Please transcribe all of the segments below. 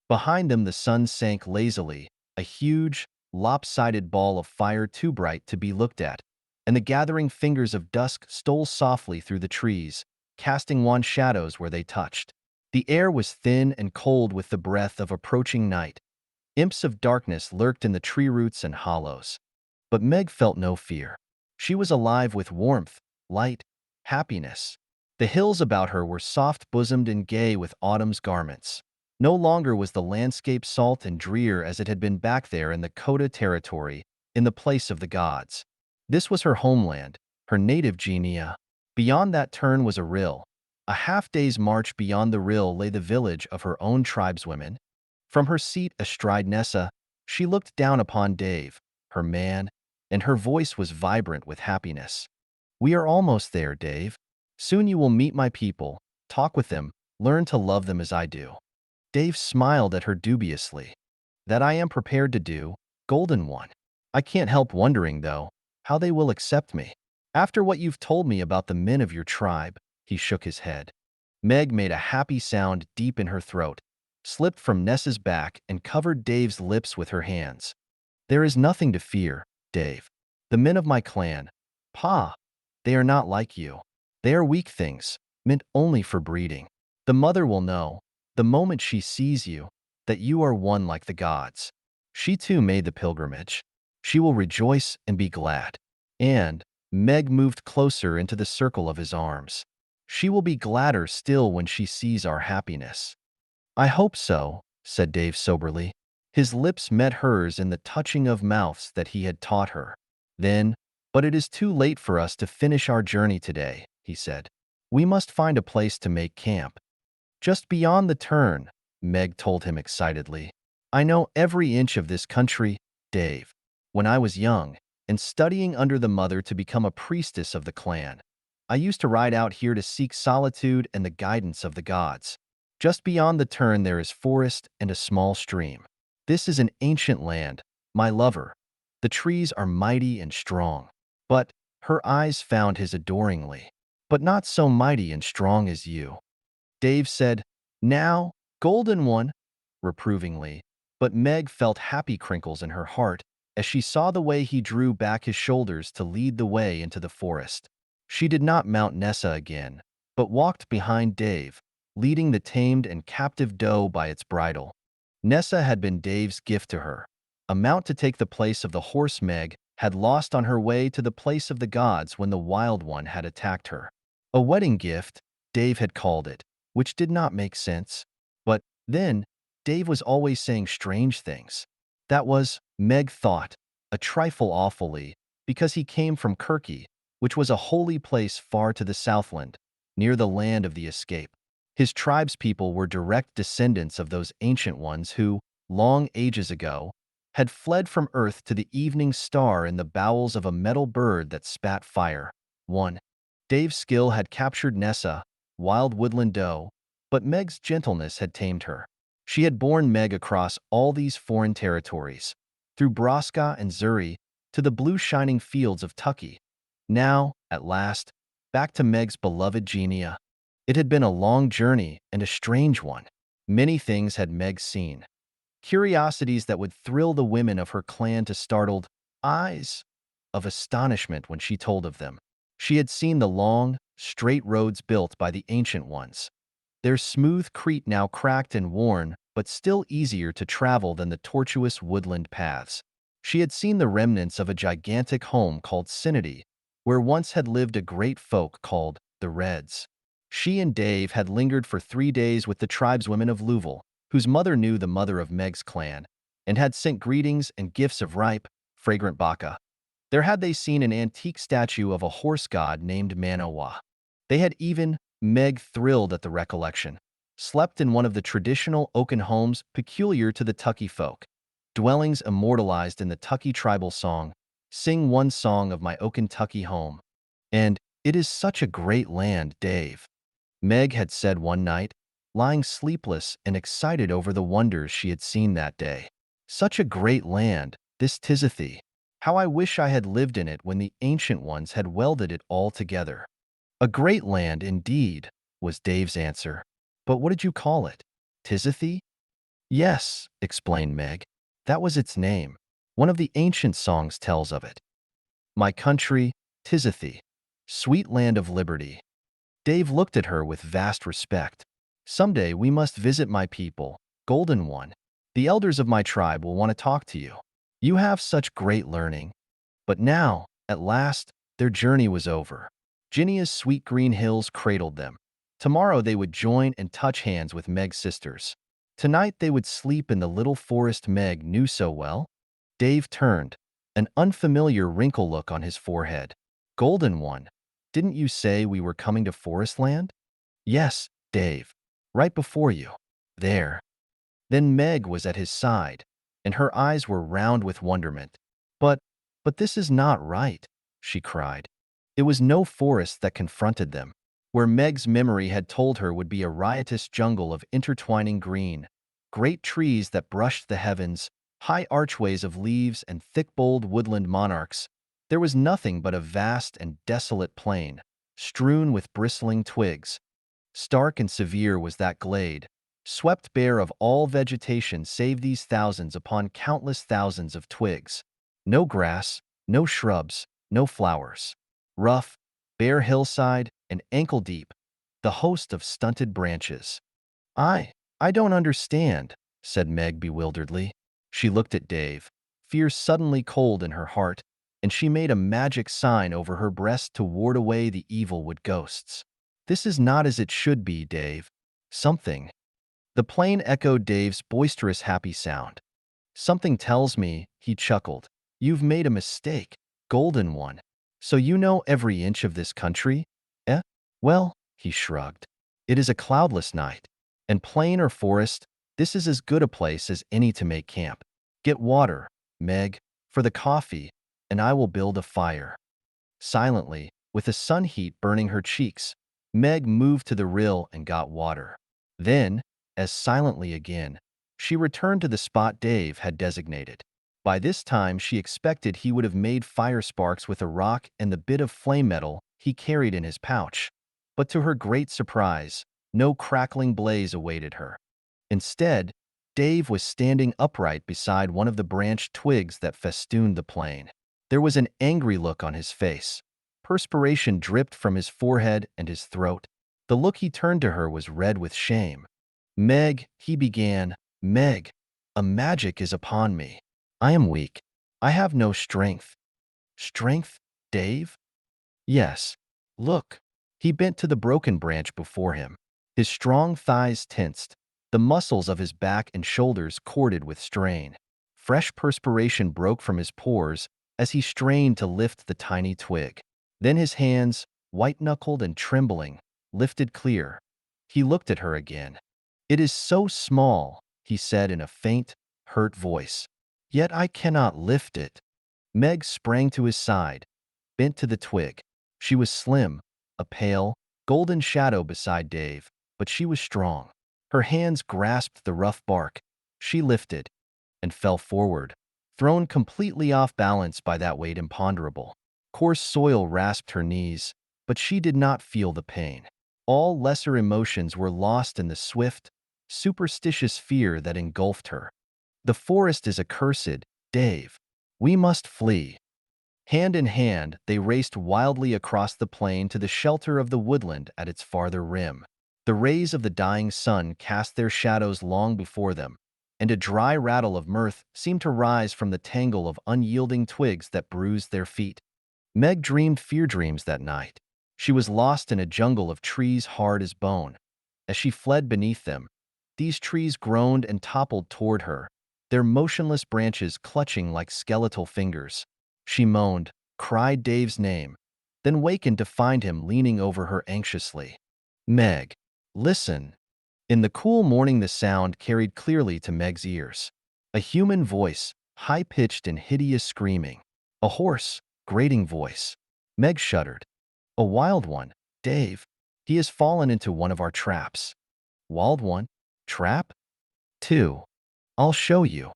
Behind them the sun sank lazily, a huge, lopsided ball of fire too bright to be looked at, and the gathering fingers of dusk stole softly through the trees, casting wan shadows where they touched. The air was thin and cold with the breath of approaching night. Imps of darkness lurked in the tree roots and hollows. But Meg felt no fear. She was alive with warmth, light, happiness. The hills about her were soft-bosomed and gay with autumn's garments. No longer was the landscape salt and drear as it had been back there in the Kota territory, in the place of the gods. This was her homeland, her native Genia. Beyond that turn was a rill. A half-day's march beyond the rill lay the village of her own tribeswomen. From her seat astride Nessa, she looked down upon Daiv, her man, and her voice was vibrant with happiness. "We are almost there, Daiv. Soon you will meet my people, talk with them, learn to love them as I do." Dave smiled at her dubiously. "That I am prepared to do, Golden One. I can't help wondering, though, how they will accept me. After what you've told me about the men of your tribe." He shook his head. Meg made a happy sound deep in her throat, slipped from Nessa's back, and covered Dave's lips with her hands. "There is nothing to fear, Dave. The men of my clan, Pa, they are not like you. They are weak things, meant only for breeding. The mother will know, the moment she sees you, that you are one like the gods. She too made the pilgrimage. She will rejoice and be glad." And Meg moved closer into the circle of his arms. "She will be gladder still when she sees our happiness." "I hope so," said Dave soberly. His lips met hers in the touching of mouths that he had taught her. Then, "But it is too late for us to finish our journey today," he said. "We must find a place to make camp." "Just beyond the turn," Meg told him excitedly. "I know every inch of this country, Dave. When I was young, and studying under the mother to become a priestess of the clan, I used to ride out here to seek solitude and the guidance of the gods. Just beyond the turn there is forest and a small stream. This is an ancient land, my lover. The trees are mighty and strong." But her eyes found his adoringly. "But not so mighty and strong as you," Dave said. "Now, Golden One," reprovingly, but Meg felt happy crinkles in her heart as she saw the way he drew back his shoulders to lead the way into the forest. She did not mount Nessa again, but walked behind Dave, leading the tamed and captive doe by its bridle. Nessa had been Dave's gift to her, a mount to take the place of the horse Meg had lost on her way to the place of the gods when the Wild One had attacked her. A wedding gift, Dave had called it, which did not make sense. But then, Dave was always saying strange things. That was, Meg thought, a trifle awfully, because he came from Kirky, which was a holy place far to the southland, near the land of the escape. His tribespeople were direct descendants of those ancient ones who, long ages ago, had fled from Earth to the evening star in the bowels of a metal bird that spat fire. 1. Dave's skill had captured Nessa, wild woodland doe, but Meg's gentleness had tamed her. She had borne Meg across all these foreign territories, through Braska and Zuri, to the blue shining fields of Tucky. Now, at last, back to Meg's beloved Genia. It had been a long journey and a strange one. Many things had Meg seen. Curiosities that would thrill the women of her clan to startled eyes of astonishment when she told of them. She had seen the long, straight roads built by the ancient ones, their smooth crete now cracked and worn, but still easier to travel than the tortuous woodland paths. She had seen the remnants of a gigantic home called Synody, where once had lived a great folk called the Reds. She and Dave had lingered for 3 days with the tribeswomen of Louisville, whose mother knew the mother of Meg's clan, and had sent greetings and gifts of ripe, fragrant baka. There had they seen an antique statue of a horse god named Manowa. They had even, Meg thrilled at the recollection, slept in one of the traditional oaken homes peculiar to the Tucky folk, dwellings immortalized in the Tucky tribal song, "Sing one song of my oaken Tucky home." And, "It is such a great land, Dave," Meg had said one night, lying sleepless and excited over the wonders she had seen that day. "Such a great land, this Tizathi. How I wish I had lived in it when the ancient ones had welded it all together." "A great land, indeed," was Dave's answer. "But what did you call it? Tizathi?" Yes, explained Meg. That was its name. One of the ancient songs tells of it. My country, Tizathy, sweet land of liberty. Dave looked at her with vast respect. Someday we must visit my people, Golden One. The elders of my tribe will want to talk to you. You have such great learning. But now, at last, their journey was over. Ginnia's sweet green hills cradled them. Tomorrow they would join and touch hands with Meg's sisters. Tonight they would sleep in the little forest Meg knew so well. Dave turned, an unfamiliar wrinkle look on his forehead. Golden One, didn't you say we were coming to Forestland? Yes, Dave. Right before you. There. Then Meg was at his side, and her eyes were round with wonderment. But, but this is not right, she cried. It was no forest that confronted them, where Meg's memory had told her would be a riotous jungle of intertwining green, great trees that brushed the heavens, high archways of leaves and thick-boled woodland monarchs. There was nothing but a vast and desolate plain, strewn with bristling twigs. Stark and severe was that glade, swept bare of all vegetation save these thousands upon countless thousands of twigs. No grass, no shrubs, no flowers. Rough, bare hillside and ankle-deep, the host of stunted branches. I, I don't understand, said Meg bewilderedly. She looked at Dave, fear suddenly cold in her heart, and she made a magic sign over her breast to ward away the evil wood ghosts. This is not as it should be, Dave. Something. The plane echoed Dave's boisterous happy sound. Something tells me, he chuckled. You've made a mistake, Golden One. So you know every inch of this country? Eh? Well, he shrugged. It is a cloudless night. And plain or forest, this is as good a place as any to make camp. Get water, Meg, for the coffee, and I will build a fire. Silently, with the sun heat burning her cheeks, Meg moved to the rill and got water. Then, as silently again, she returned to the spot Dave had designated. By this time she expected he would have made fire sparks with a rock and the bit of flame metal he carried in his pouch. But to her great surprise, no crackling blaze awaited her. Instead, Dave was standing upright beside one of the branched twigs that festooned the plain. There was an angry look on his face. Perspiration dripped from his forehead and his throat. The look he turned to her was red with shame. Meg, he began, Meg, a magic is upon me. I am weak. I have no strength. Strength, Dave? Yes. Look. He bent to the broken branch before him. His strong thighs tensed, the muscles of his back and shoulders corded with strain. Fresh perspiration broke from his pores as he strained to lift the tiny twig. Then his hands, white-knuckled and trembling, lifted clear. He looked at her again. It is so small, he said in a faint, hurt voice. Yet I cannot lift it. Meg sprang to his side, bent to the twig. She was slim, a pale, golden shadow beside Dave, but she was strong. Her hands grasped the rough bark. She lifted and fell forward, thrown completely off balance by that weight imponderable. Coarse soil rasped her knees, but she did not feel the pain. All lesser emotions were lost in the swift, superstitious fear that engulfed her. The forest is accursed, Dave. We must flee. Hand in hand, they raced wildly across the plain to the shelter of the woodland at its farther rim. The rays of the dying sun cast their shadows long before them, and a dry rattle of mirth seemed to rise from the tangle of unyielding twigs that bruised their feet. Meg dreamed fear dreams that night. She was lost in a jungle of trees hard as bone. As she fled beneath them, these trees groaned and toppled toward her, their motionless branches clutching like skeletal fingers. She moaned, cried Dave's name, then wakened to find him leaning over her anxiously. Meg, listen. In the cool morning the sound carried clearly to Meg's ears. A human voice, high-pitched and hideous screaming. A hoarse, grating voice. Meg shuddered. A wild one, Dave. He has fallen into one of our traps. Wild one? Trap? 2. I'll show you.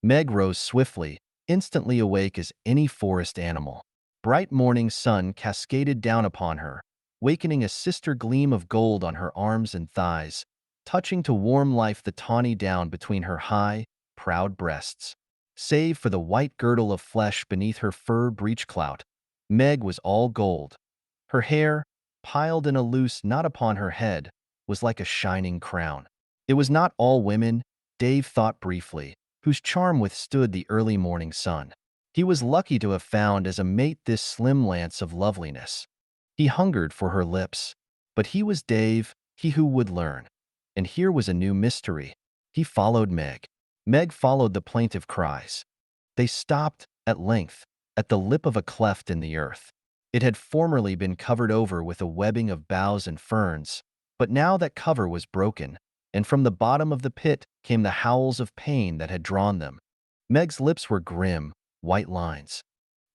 Meg rose swiftly, instantly awake as any forest animal. Bright morning sun cascaded down upon her, wakening a sister gleam of gold on her arms and thighs. touching to warm life the tawny down between her high, proud breasts. Save for the white girdle of flesh beneath her fur breechclout, Meg was all gold. Her hair, piled in a loose knot upon her head, was like a shining crown. It was not all women, Dave thought briefly, whose charm withstood the early morning sun. He was lucky to have found as a mate this slim lance of loveliness. He hungered for her lips. But he was Dave, he who would learn. And here was a new mystery. He followed Meg. Meg followed the plaintive cries. They stopped, at length, at the lip of a cleft in the earth. It had formerly been covered over with a webbing of boughs and ferns, but now that cover was broken, and from the bottom of the pit came the howls of pain that had drawn them. Meg's lips were grim, white lines.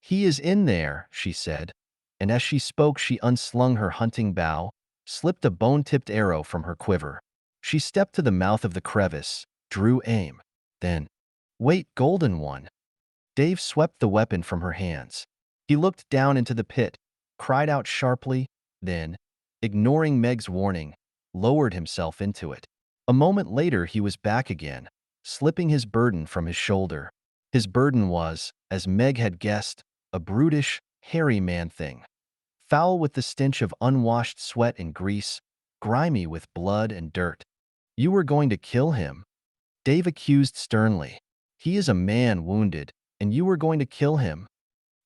"He is in there," she said, and as she spoke she unslung her hunting bow, slipped a bone-tipped arrow from her quiver. She stepped to the mouth of the crevice, drew aim. Then, "Wait, golden one." Dave swept the weapon from her hands. He looked down into the pit, cried out sharply, then, ignoring Meg's warning, lowered himself into it. A moment later he was back again, slipping his burden from his shoulder. His burden was, as Meg had guessed, a brutish, hairy man-thing. Foul with the stench of unwashed sweat and grease, grimy with blood and dirt. "You were going to kill him?" Dave accused sternly. "He is a man wounded, and you were going to kill him?"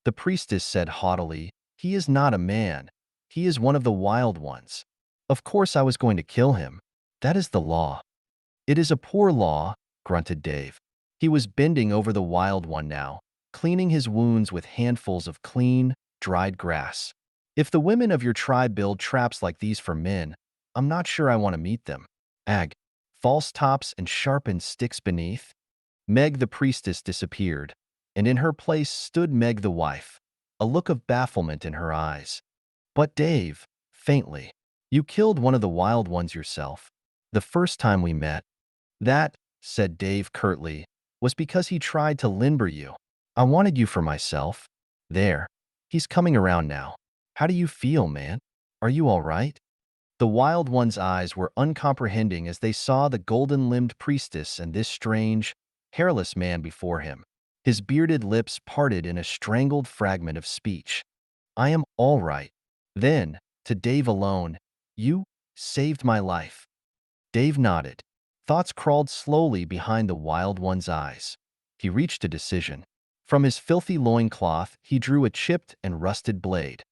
The priestess said haughtily, "He is not a man. He is one of the wild ones. Of course I was going to kill him. That is the law." "It is a poor law," grunted Dave. He was bending over the wild one now, cleaning his wounds with handfuls of clean, dried grass. "If the women of your tribe build traps like these for men, I'm not sure I want to meet them. Ag. False tops and sharpened sticks beneath." Meg the priestess disappeared, and in her place stood Meg the wife, a look of bafflement in her eyes. "But Dave," faintly, "you killed one of the wild ones yourself, the first time we met." "That," said Dave curtly, "was because he tried to limber you. I wanted you for myself. There. He's coming around now. How do you feel, man? Are you all right?" The wild one's eyes were uncomprehending as they saw the golden-limbed priestess and this strange, hairless man before him. His bearded lips parted in a strangled fragment of speech. "I am all right." Then, to Dave alone, "You saved my life." Dave nodded. Thoughts crawled slowly behind the wild one's eyes. He reached a decision. From his filthy loincloth, he drew a chipped and rusted blade.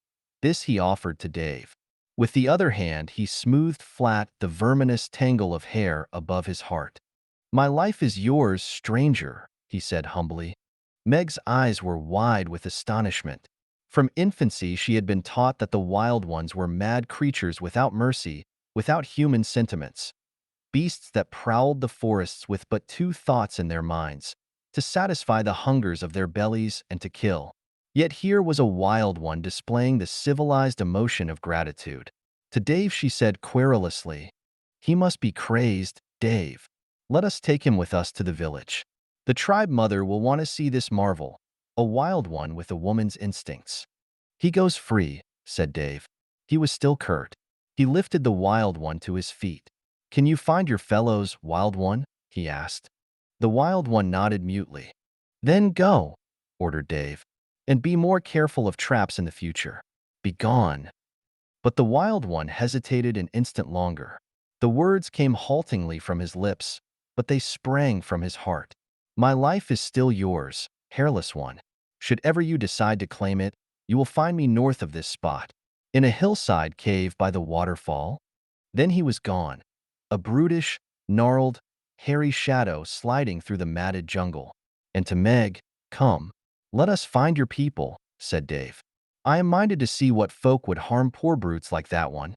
This he offered to Dave. With the other hand, he smoothed flat the verminous tangle of hair above his heart. "My life is yours, stranger," he said humbly. Meg's eyes were wide with astonishment. From infancy, she had been taught that the wild ones were mad creatures without mercy, without human sentiments. Beasts that prowled the forests with but two thoughts in their minds: to satisfy the hungers of their bellies and to kill. Yet here was a wild one displaying the civilized emotion of gratitude. To Dave she said querulously, "He must be crazed, Dave. Let us take him with us to the village. The tribe mother will want to see this marvel, a wild one with a woman's instincts." "He goes free," said Dave. He was still curt. He lifted the wild one to his feet. "Can you find your fellows, wild one?" he asked. The wild one nodded mutely. "Then go," ordered Dave. "And be more careful of traps in the future. Be gone." But the wild one hesitated an instant longer. The words came haltingly from his lips, but they sprang from his heart. "My life is still yours, hairless one. Should ever you decide to claim it, you will find me north of this spot, in a hillside cave by the waterfall." Then he was gone, a brutish, gnarled, hairy shadow sliding through the matted jungle. And to Meg, "Come, let us find your people," said Dave. "I am minded to see what folk would harm poor brutes like that one."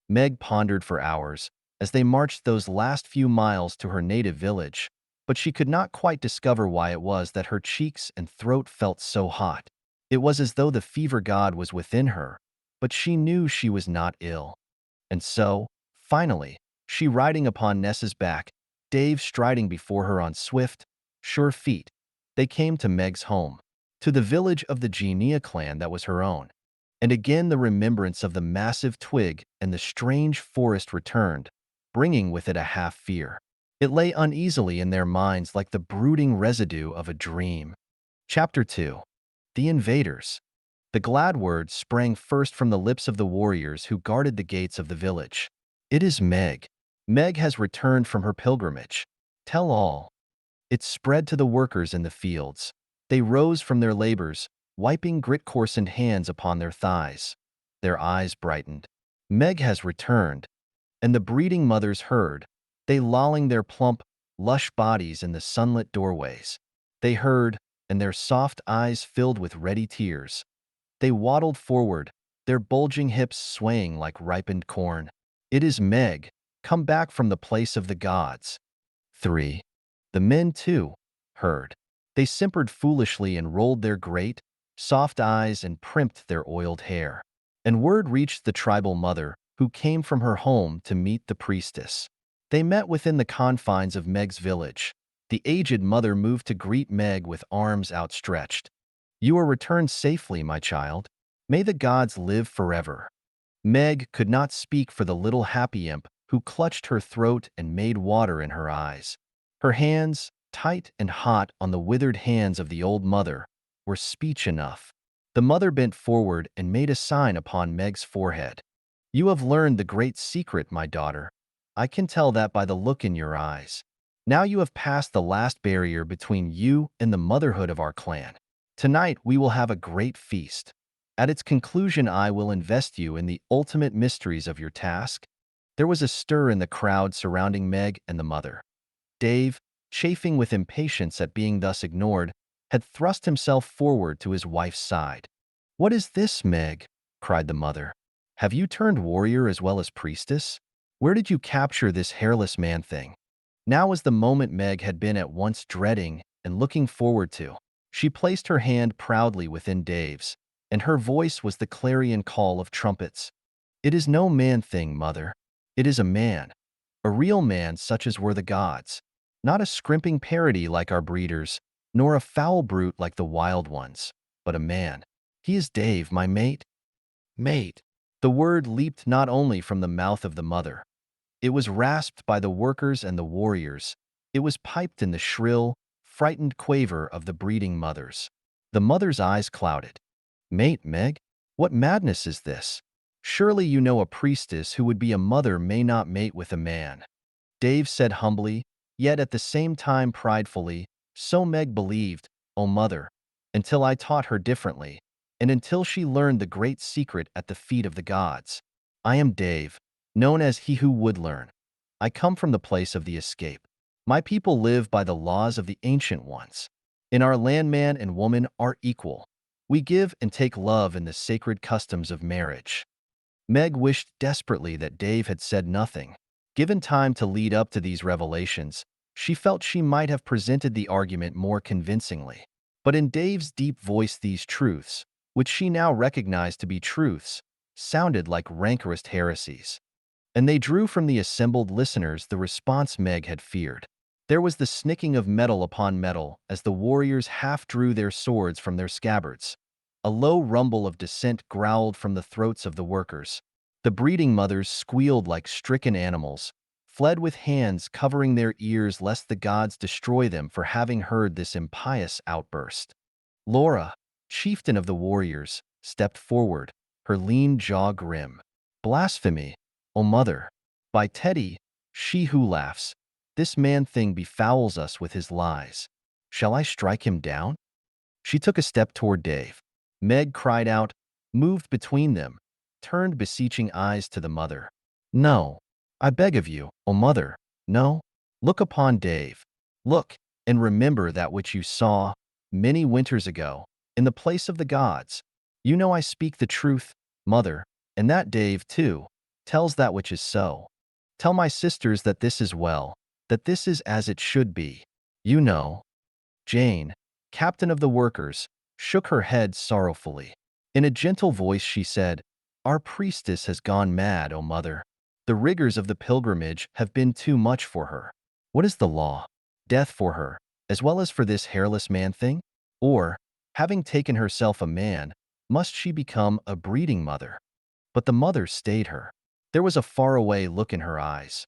Meg pondered for hours as they marched those last few miles to her native village, but she could not quite discover why it was that her cheeks and throat felt so hot. It was as though the fever god was within her, but she knew she was not ill. And so, finally, she riding upon Nessa's back, Dave striding before her on swift, sure feet, they came to Meg's home, to the village of the Genia clan that was her own. And again the remembrance of the massive twig and the strange forest returned, bringing with it a half-fear. It lay uneasily in their minds like the brooding residue of a dream. Chapter 2. The Invaders. The glad word sprang first from the lips of the warriors who guarded the gates of the village. It is Meg. Meg has returned from her pilgrimage. Tell all. It spread to the workers in the fields. They rose from their labors, wiping grit-coarsened hands upon their thighs. Their eyes brightened. Meg has returned, and the breeding mothers heard, they lolling their plump, lush bodies in the sunlit doorways. They heard, and their soft eyes filled with ready tears. They waddled forward, their bulging hips swaying like ripened corn. It is Meg, come back from the place of the gods. 3. The men, too, heard. They simpered foolishly and rolled their great, soft eyes and primped their oiled hair. And word reached the tribal mother, who came from her home to meet the priestess. They met within the confines of Meg's village. The aged mother moved to greet Meg with arms outstretched. You are returned safely, my child. May the gods live forever. Meg could not speak for the little happy imp who clutched her throat and made water in her eyes. Her hands, tight and hot on the withered hands of the old mother, were speech enough. The mother bent forward and made a sign upon Meg's forehead. You have learned the great secret, my daughter. I can tell that by the look in your eyes. Now you have passed the last barrier between you and the motherhood of our clan. Tonight we will have a great feast. At its conclusion I will invest you in the ultimate mysteries of your task. There was a stir in the crowd surrounding Meg and the mother. Daiv, chafing with impatience at being thus ignored, had thrust himself forward to his wife's side. What is this, Meg? Cried the mother. Have you turned warrior as well as priestess? Where did you capture this hairless man-thing? Now was the moment Meg had been at once dreading and looking forward to. She placed her hand proudly within Daiv's, and her voice was the clarion call of trumpets. It is no man-thing, mother. It is a man. A real man such as were the gods. Not a scrimping parody like our breeders, nor a foul brute like the wild ones, but a man. He is Daiv, my mate. Mate. The word leaped not only from the mouth of the mother. It was rasped by the workers and the warriors. It was piped in the shrill, frightened quaver of the breeding mothers. The mother's eyes clouded. Mate, Meg? What madness is this? Surely you know a priestess who would be a mother may not mate with a man. Daiv said humbly, yet at the same time pridefully, so Meg believed, O mother, until I taught her differently, and until she learned the great secret at the feet of the gods. I am Daiv, known as he who would learn. I come from the place of the escape. My people live by the laws of the ancient ones. In our land, man and woman are equal. We give and take love in the sacred customs of marriage. Meg wished desperately that Daiv had said nothing. Given time to lead up to these revelations, she felt she might have presented the argument more convincingly. But in Daiv's deep voice these truths, which she now recognized to be truths, sounded like rancorous heresies. And they drew from the assembled listeners the response Meg had feared. There was the snicking of metal upon metal as the warriors half drew their swords from their scabbards. A low rumble of dissent growled from the throats of the workers. The breeding mothers squealed like stricken animals, fled with hands covering their ears lest the gods destroy them for having heard this impious outburst. Laura, chieftain of the warriors, stepped forward, her lean jaw grim. Blasphemy, O mother! By Teddy, she who laughs, this man-thing befouls us with his lies. Shall I strike him down? She took a step toward Daiv. Meg cried out, moved between them, turned beseeching eyes to the mother. No, I beg of you, O mother, no. Look upon Daiv. Look, and remember that which you saw, many winters ago, in the place of the gods. You know I speak the truth, mother, and that Daiv, too, tells that which is so. Tell my sisters that this is well, that this is as it should be. You know. Jane, captain of the workers, shook her head sorrowfully. In a gentle voice she said, Our priestess has gone mad, O mother. The rigors of the pilgrimage have been too much for her. What is the law? Death for her, as well as for this hairless man-thing? Or, having taken herself a man, must she become a breeding mother? But the mother stayed her. There was a faraway look in her eyes.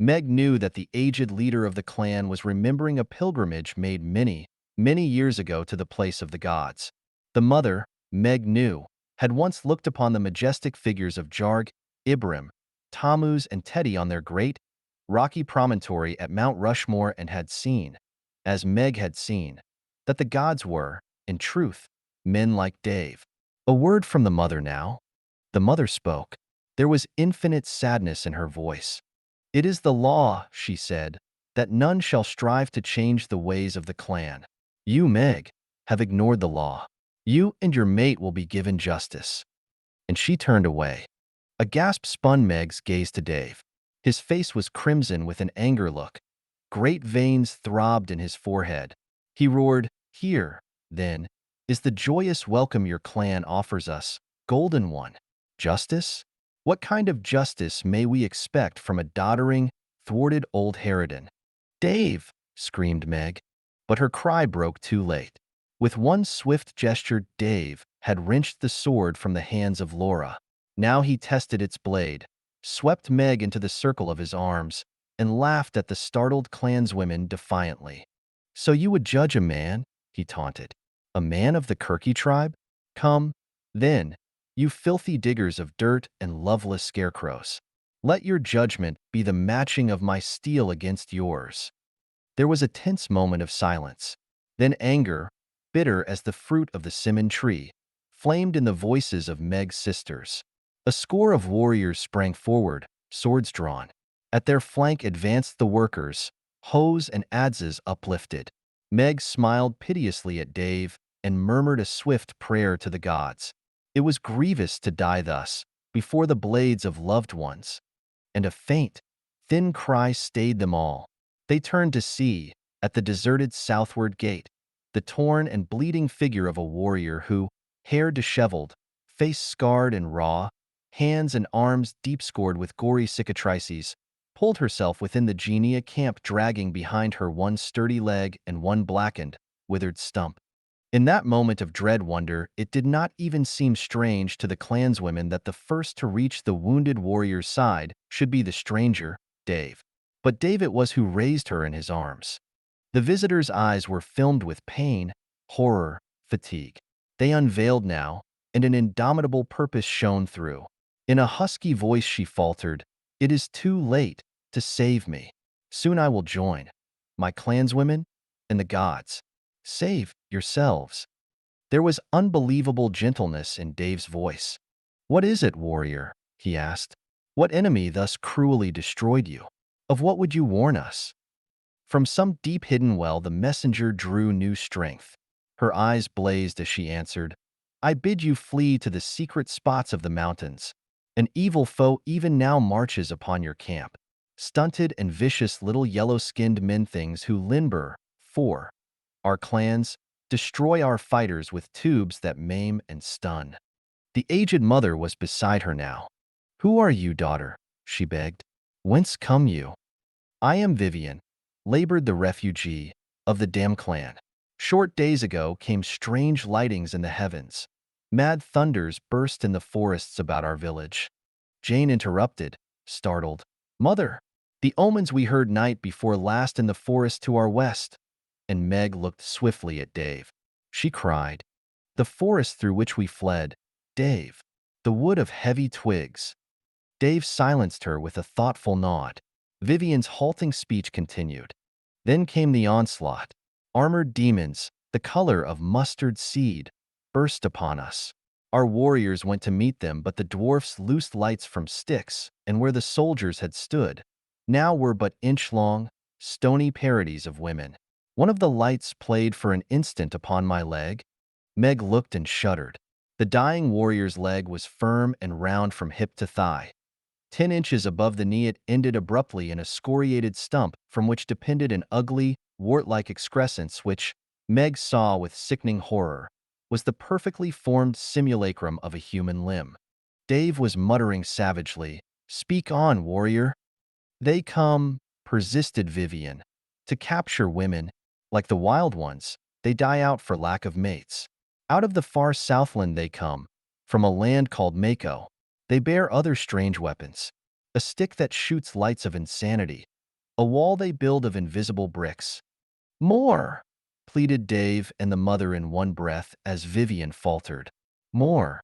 Meg knew that the aged leader of the clan was remembering a pilgrimage made many, many years ago to the place of the gods. The mother, Meg knew, had once looked upon the majestic figures of Jarg, Ibram, Tammuz, and Teddy on their great, rocky promontory at Mount Rushmore and had seen, as Meg had seen, that the gods were, in truth, men like Daiv. A word from the mother now. The mother spoke. There was infinite sadness in her voice. "It is the law," she said, "that none shall strive to change the ways of the clan. You, Meg, have ignored the law. You and your mate will be given justice." And she turned away. A gasp spun Meg's gaze to Daiv. His face was crimson with an anger look. Great veins throbbed in his forehead. He roared, "Here, then, is the joyous welcome your clan offers us, Golden One. Justice? What kind of justice may we expect from a doddering, thwarted old harridan?" "Daiv!" screamed Meg. But her cry broke too late. With one swift gesture, Daiv had wrenched the sword from the hands of Laura. Now he tested its blade, swept Meg into the circle of his arms, and laughed at the startled clanswomen defiantly. "So you would judge a man?" he taunted. "A man of the Kirky tribe? Come, then, you filthy diggers of dirt and loveless scarecrows. Let your judgment be the matching of my steel against yours." There was a tense moment of silence. Then anger, bitter as the fruit of the simon tree, flamed in the voices of Meg's sisters. A score of warriors sprang forward, swords drawn. At their flank advanced the workers, hoes and adzes uplifted. Meg smiled piteously at Daiv and murmured a swift prayer to the gods. It was grievous to die thus, before the blades of loved ones. And a faint, thin cry stayed them all. They turned to see, at the deserted southward gate, the torn and bleeding figure of a warrior who, hair disheveled, face scarred and raw, hands and arms deep scored with gory cicatrices, pulled herself within the Genia camp, dragging behind her one sturdy leg and one blackened, withered stump. In that moment of dread wonder, it did not even seem strange to the clanswomen that the first to reach the wounded warrior's side should be the stranger, Daiv. But Daiv it was who raised her in his arms. The visitor's eyes were filmed with pain, horror, fatigue. They unveiled now, and an indomitable purpose shone through. In a husky voice she faltered, "It is too late to save me. Soon I will join my clanswomen and the gods. Save yourselves." There was unbelievable gentleness in Dave's voice. "What is it, warrior?" he asked. "What enemy thus cruelly destroyed you? Of what would you warn us?" From some deep hidden well the messenger drew new strength. Her eyes blazed as she answered, "I bid you flee to the secret spots of the mountains. An evil foe even now marches upon your camp. Stunted and vicious little yellow-skinned men-things who limber, for our clans, destroy our fighters with tubes that maim and stun." The aged mother was beside her now. "Who are you, daughter?" she begged. "Whence come you?" "I am Vivian," labored the refugee, "of the Dam clan. Short days ago came strange lightings in the heavens. Mad thunders burst in the forests about our village." Jane interrupted, startled. "Mother, the omens we heard night before last in the forest to our west." And Meg looked swiftly at Daiv. She cried, "The forest through which we fled, Daiv. The wood of heavy twigs." Daiv silenced her with a thoughtful nod. Vivian's halting speech continued. "Then came the onslaught. Armored demons, the color of mustard seed, burst upon us. Our warriors went to meet them, but the dwarfs loosed lights from sticks, and where the soldiers had stood, now were but inch-long, stony parodies of women. One of the lights played for an instant upon my leg." Meg looked and shuddered. The dying warrior's leg was firm and round from hip to thigh. 10 inches above the knee it ended abruptly in a scoriated stump from which depended an ugly, wart-like excrescence which, Meg saw with sickening horror, was the perfectly formed simulacrum of a human limb. Daiv was muttering savagely, "Speak on, warrior." "They come," persisted Vivian, "to capture women. Like the wild ones, they die out for lack of mates. Out of the far southland they come, from a land called Mako. They bear other strange weapons. A stick that shoots lights of insanity, a wall they build of invisible bricks. More, pleaded Dave and the mother in one breath as Vivian faltered. More.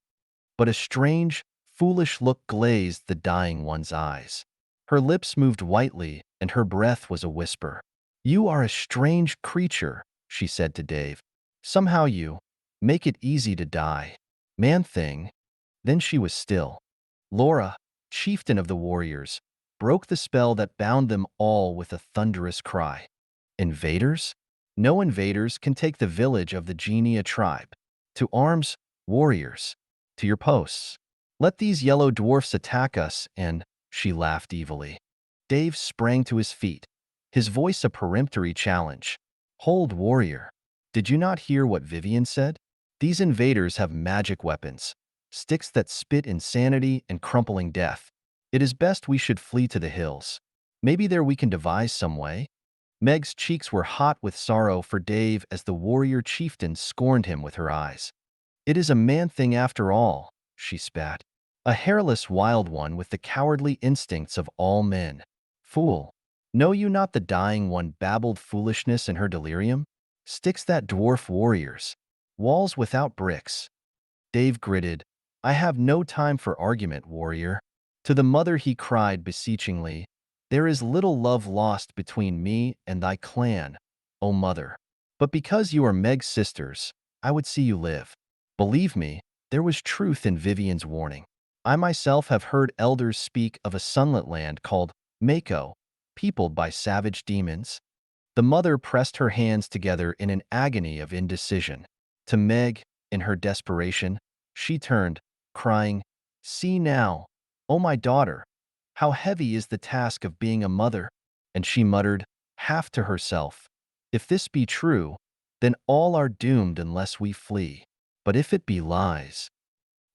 But a strange, foolish look glazed the dying one's eyes. Her lips moved whitely, and her breath was a whisper. You are a strange creature, she said to Dave. Somehow you make it easy to die. Man-thing. Then she was still. Laura, chieftain of the warriors, broke the spell that bound them all with a thunderous cry. Invaders? No invaders can take the village of the Genia tribe. To arms, warriors. To your posts. Let these yellow dwarfs attack us, and she laughed evilly. Dave sprang to his feet, his voice a peremptory challenge. Hold, warrior. Did you not hear what Vivian said? These invaders have magic weapons, sticks that spit insanity and crumpling death. It is best we should flee to the hills. Maybe there we can devise some way. Meg's cheeks were hot with sorrow for Dave as the warrior chieftain scorned him with her eyes. It is a man-thing after all, she spat. A hairless wild one with the cowardly instincts of all men. Fool. Know you not the dying one babbled foolishness in her delirium? Sticks that dwarf warriors. Walls without bricks. Dave gritted. I have no time for argument, warrior. To the mother he cried beseechingly, there is little love lost between me and thy clan, O mother. But because you are Meg's sisters, I would see you live. Believe me, there was truth in Vivian's warning. I myself have heard elders speak of a sunlit land called Mako, peopled by savage demons. The mother pressed her hands together in an agony of indecision. To Meg, in her desperation, she turned, crying, See now, O my daughter, how heavy is the task of being a mother. And she muttered, half to herself, If this be true, then all are doomed unless we flee. But if it be lies.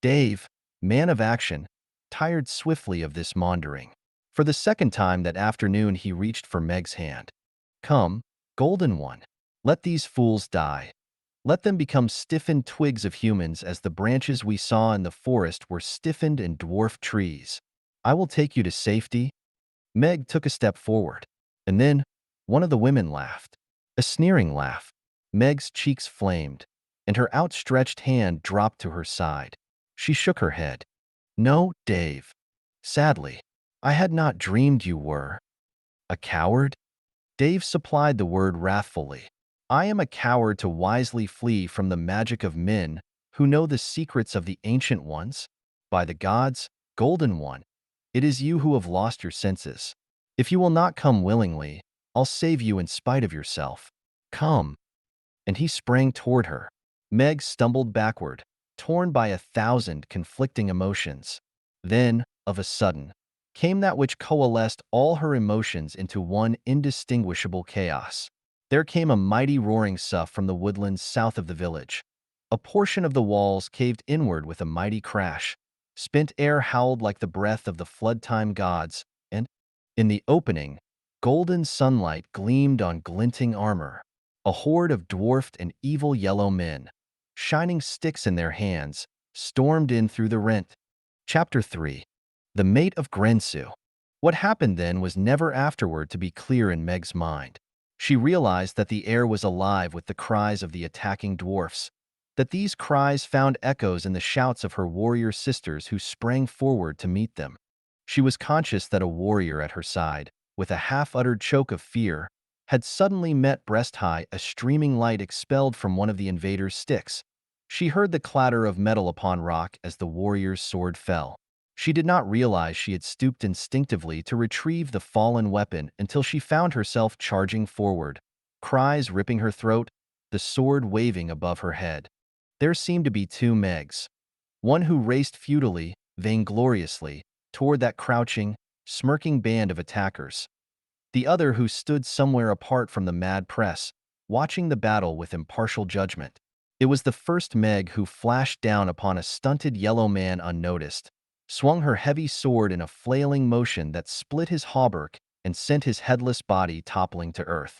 Dave, man of action, tired swiftly of this maundering. For the second time that afternoon he reached for Meg's hand. Come, golden one. Let these fools die. Let them become stiffened twigs of humans as the branches we saw in the forest were stiffened and dwarfed trees. I will take you to safety. Meg took a step forward. And then, one of the women laughed. A sneering laugh. Meg's cheeks flamed, and her outstretched hand dropped to her side. She shook her head. No, Dave. Sadly, I had not dreamed you were. A coward? Dave supplied the word wrathfully. I am a coward to wisely flee from the magic of men who know the secrets of the ancient ones. By the gods, golden one, it is you who have lost your senses. If you will not come willingly, I'll save you in spite of yourself. Come. And he sprang toward her. Meg stumbled backward, torn by 1,000 conflicting emotions. Then, of a sudden, came that which coalesced all her emotions into one indistinguishable chaos. There came a mighty roaring sough from the woodlands south of the village. A portion of the walls caved inward with a mighty crash. Spent air howled like the breath of the flood-time gods, and, in the opening, golden sunlight gleamed on glinting armor. A horde of dwarfed and evil yellow men, shining sticks in their hands, stormed in through the rent. Chapter 3. The Mate of Grensu. What happened then was never afterward to be clear in Meg's mind. She realized that the air was alive with the cries of the attacking dwarfs, that these cries found echoes in the shouts of her warrior sisters who sprang forward to meet them. She was conscious that a warrior at her side, with a half-uttered choke of fear, had suddenly met breast-high a streaming light expelled from one of the invaders' sticks. She heard the clatter of metal upon rock as the warrior's sword fell. She did not realize she had stooped instinctively to retrieve the fallen weapon until she found herself charging forward, cries ripping her throat, the sword waving above her head. There seemed to be two Megs. One who raced futilely, vaingloriously, toward that crouching, smirking band of attackers. The other who stood somewhere apart from the mad press, watching the battle with impartial judgment. It was the first Meg who flashed down upon a stunted yellow man unnoticed, swung her heavy sword in a flailing motion that split his hauberk and sent his headless body toppling to earth.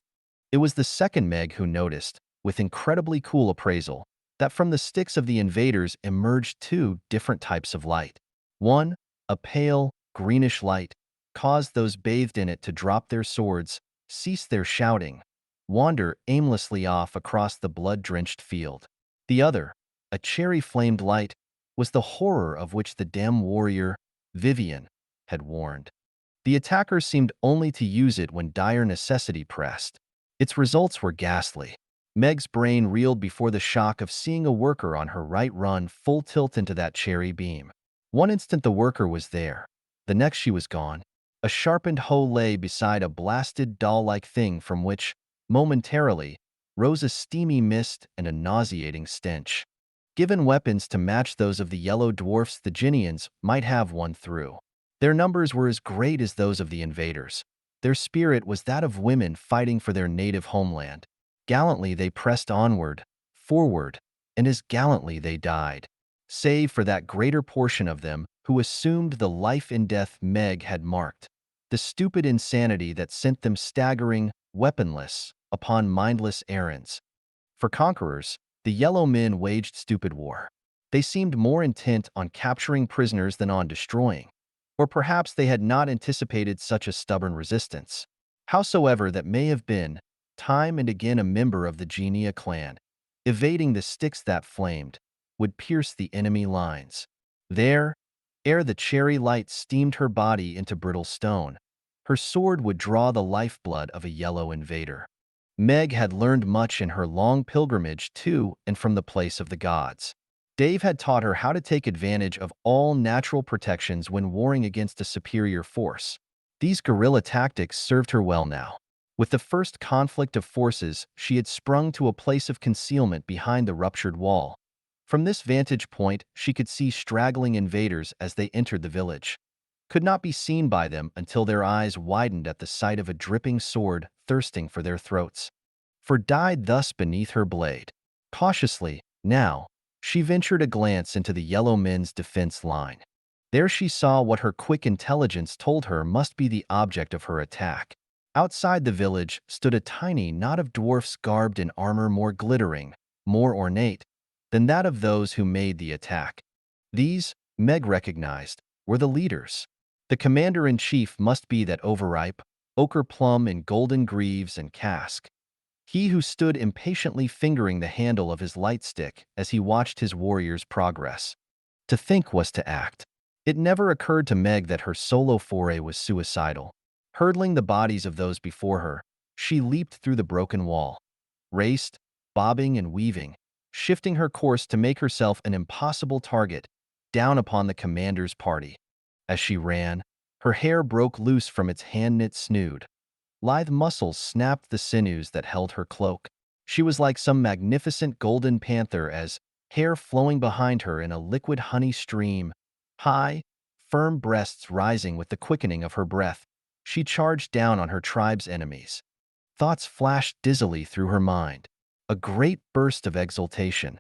It was the second Meg who noticed, with incredibly cool appraisal, that from the sticks of the invaders emerged two different types of light. One, a pale, greenish light, caused those bathed in it to drop their swords, cease their shouting, wander aimlessly off across the blood-drenched field. The other, a cherry-flamed light, was the horror of which the dim warrior, Vivian, had warned. The attackers seemed only to use it when dire necessity pressed. Its results were ghastly. Meg's brain reeled before the shock of seeing a worker on her right run full tilt into that cherry beam. One instant the worker was there. The next she was gone. A sharpened hoe lay beside a blasted doll-like thing from which, momentarily, rose a steamy mist and a nauseating stench. Given weapons to match those of the yellow dwarfs, the Ginians might have won through. Their numbers were as great as those of the invaders. Their spirit was that of women fighting for their native homeland. Gallantly they pressed onward, forward, and as gallantly they died. Save for that greater portion of them who assumed the life-and-death Meg had marked. The stupid insanity that sent them staggering, weaponless, upon mindless errands. For conquerors, the yellow men waged stupid war. They seemed more intent on capturing prisoners than on destroying. Or perhaps they had not anticipated such a stubborn resistance. Howsoever that may have been, time and again a member of the Genia clan, evading the sticks that flamed, would pierce the enemy lines. There, ere the cherry light steamed her body into brittle stone, her sword would draw the lifeblood of a yellow invader. Meg had learned much in her long pilgrimage to and from the place of the gods. Daiv had taught her how to take advantage of all natural protections when warring against a superior force. These guerrilla tactics served her well now. With the first conflict of forces, she had sprung to a place of concealment behind the ruptured wall. From this vantage point, she could see straggling invaders as they entered the village. Could not be seen by them until their eyes widened at the sight of a dripping sword thirsting for their throats. For died thus beneath her blade. Cautiously, now, she ventured a glance into the yellow men's defense line. There she saw what her quick intelligence told her must be the object of her attack. Outside the village stood a tiny knot of dwarfs garbed in armor more glittering, more ornate, than that of those who made the attack. These, Meg recognized, were the leaders. The commander-in-chief must be that overripe, ochre plum in golden greaves and casque. He who stood impatiently fingering the handle of his light stick as he watched his warriors' progress. To think was to act. It never occurred to Meg that her solo foray was suicidal. Hurdling the bodies of those before her, she leaped through the broken wall, raced, bobbing and weaving, shifting her course to make herself an impossible target, down upon the commander's party. As she ran, her hair broke loose from its hand-knit snood. Lithe muscles snapped the sinews that held her cloak. She was like some magnificent golden panther as, hair flowing behind her in a liquid honey stream, high, firm breasts rising with the quickening of her breath, she charged down on her tribe's enemies. Thoughts flashed dizzily through her mind. A great burst of exultation.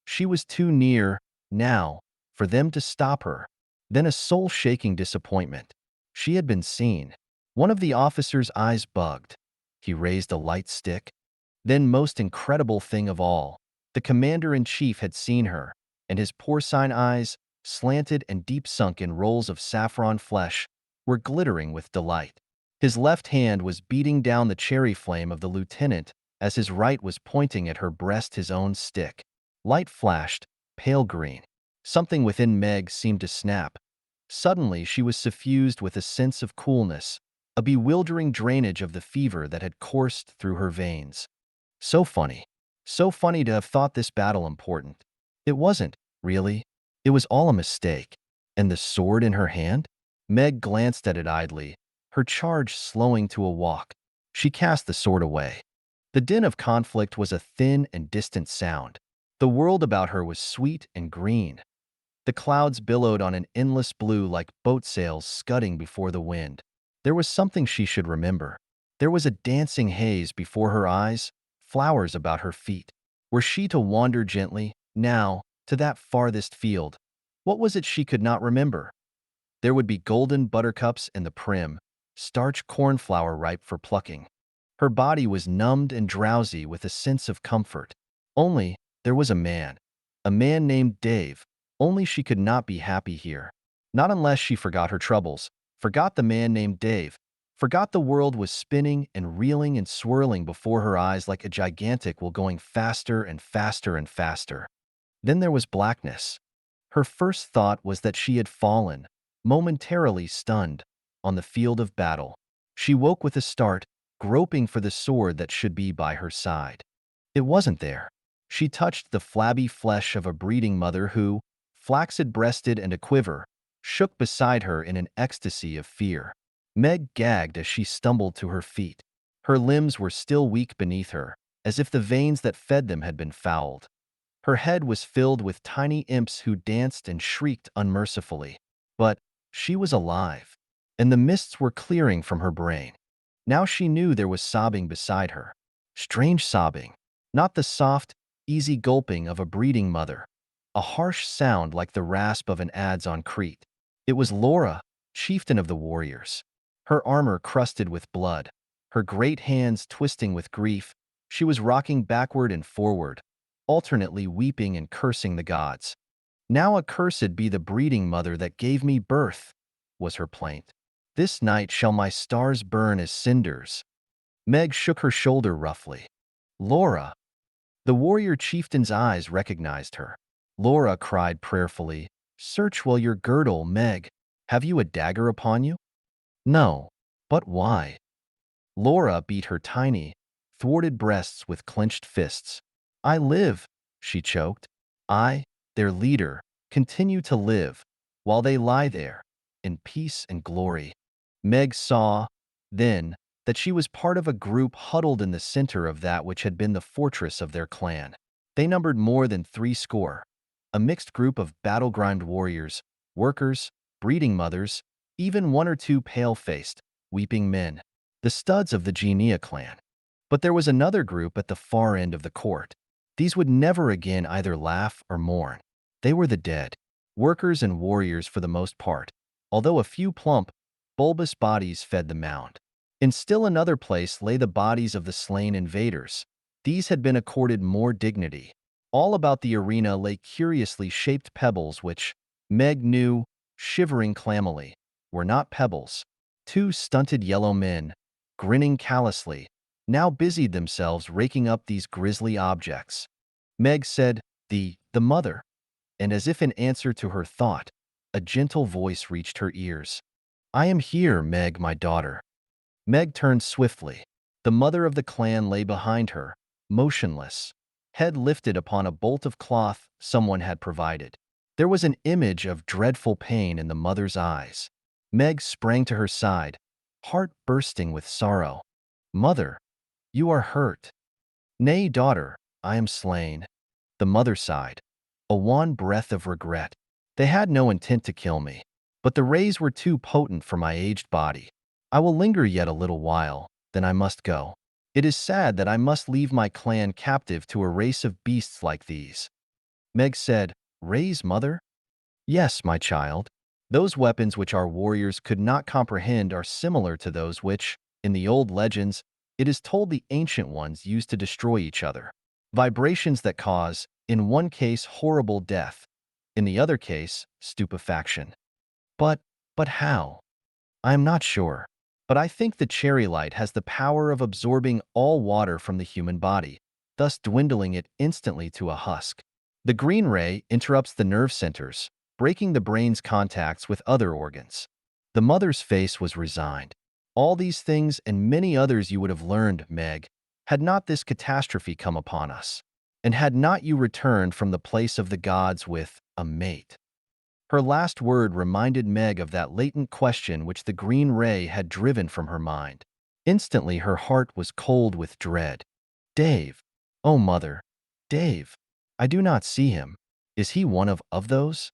She was too near, now, for them to stop her. Then a soul-shaking disappointment. She had been seen. One of the officer's eyes bugged. He raised a light stick. Then, most incredible thing of all, the commander-in-chief had seen her, and his porcine eyes, slanted and deep-sunk in rolls of saffron flesh, were glittering with delight. His left hand was beating down the cherry flame of the lieutenant as his right was pointing at her breast his own stick. Light flashed, pale green. Something within Meg seemed to snap. Suddenly she was suffused with a sense of coolness, a bewildering drainage of the fever that had coursed through her veins. So funny. So funny to have thought this battle important. It wasn't, really. It was all a mistake. And the sword in her hand? Meg glanced at it idly, her charge slowing to a walk. She cast the sword away. The din of conflict was a thin and distant sound. The world about her was sweet and green. The clouds billowed on an endless blue like boat sails scudding before the wind. There was something she should remember. There was a dancing haze before her eyes, flowers about her feet. Were she to wander gently, now, to that farthest field? What was it she could not remember? There would be golden buttercups in the prim, starch cornflower ripe for plucking. Her body was numbed and drowsy with a sense of comfort. Only, there was a man named Daiv. Only she could not be happy here. Not unless she forgot her troubles. forgot the man named Dave, forgot the world was spinning and reeling and swirling before her eyes like a gigantic wheel going faster and faster and faster. Then there was blackness. Her first thought was that she had fallen, momentarily stunned, on the field of battle. She woke with a start, groping for the sword that should be by her side. It wasn't there. She touched the flabby flesh of a breeding mother who, flaccid-breasted and aquiver, shook beside her in an ecstasy of fear. Meg gagged as she stumbled to her feet. Her limbs were still weak beneath her, as if the veins that fed them had been fouled. Her head was filled with tiny imps who danced and shrieked unmercifully. But she was alive, and the mists were clearing from her brain. Now she knew there was sobbing beside her. Strange sobbing, not the soft, easy gulping of a breeding mother, a harsh sound like the rasp of an adze on Crete. It was Laura, chieftain of the warriors. Her armor crusted with blood, her great hands twisting with grief, she was rocking backward and forward, alternately weeping and cursing the gods. Now accursed be the breeding mother that gave me birth, was her plaint. This night shall my stars burn as cinders. Meg shook her shoulder roughly. Laura. The warrior chieftain's eyes recognized her. Laura cried prayerfully, Search well your girdle, Meg. Have you a dagger upon you? No. But why? Laura beat her tiny, thwarted breasts with clenched fists. I live, she choked. I, their leader, continue to live, while they lie there, in peace and glory. Meg saw, then, that she was part of a group huddled in the center of that which had been the fortress of their clan. They numbered more than 60, a mixed group of battle-grimed warriors, workers, breeding mothers, even one or two pale-faced, weeping men, the studs of the Genia clan. But there was another group at the far end of the court. These would never again either laugh or mourn. They were the dead, workers and warriors for the most part, although a few plump, bulbous bodies fed the mound. In still another place lay the bodies of the slain invaders. These had been accorded more dignity. All about the arena lay curiously shaped pebbles which, Meg knew, shivering clammily, were not pebbles. Two stunted yellow men, grinning callously, now busied themselves raking up these grisly objects. Meg said, the mother, and as if in answer to her thought, a gentle voice reached her ears. I am here, Meg, my daughter. Meg turned swiftly. The mother of the clan lay behind her, motionless, head lifted upon a bolt of cloth someone had provided. There was an image of dreadful pain in the mother's eyes. Meg sprang to her side, heart bursting with sorrow. Mother, you are hurt. Nay, daughter, I am slain. The mother sighed, a wan breath of regret. They had no intent to kill me, but the rays were too potent for my aged body. I will linger yet a little while, then I must go. It is sad that I must leave my clan captive to a race of beasts like these. Meg said, Rays, mother? Yes, my child. Those weapons which our warriors could not comprehend are similar to those which, in the old legends, it is told the ancient ones used to destroy each other. Vibrations that cause, in one case, horrible death, in the other case, stupefaction. But how? I am not sure. But I think the cherry light has the power of absorbing all water from the human body, thus dwindling it instantly to a husk. The green ray interrupts the nerve centers, breaking the brain's contacts with other organs. The mother's face was resigned. All these things and many others you would have learned, Meg, had not this catastrophe come upon us, and had not you returned from the place of the gods with a mate. Her last word reminded Meg of that latent question which the green ray had driven from her mind. Instantly her heart was cold with dread. Daiv. Oh, mother. Daiv. I do not see him. Is he one of those?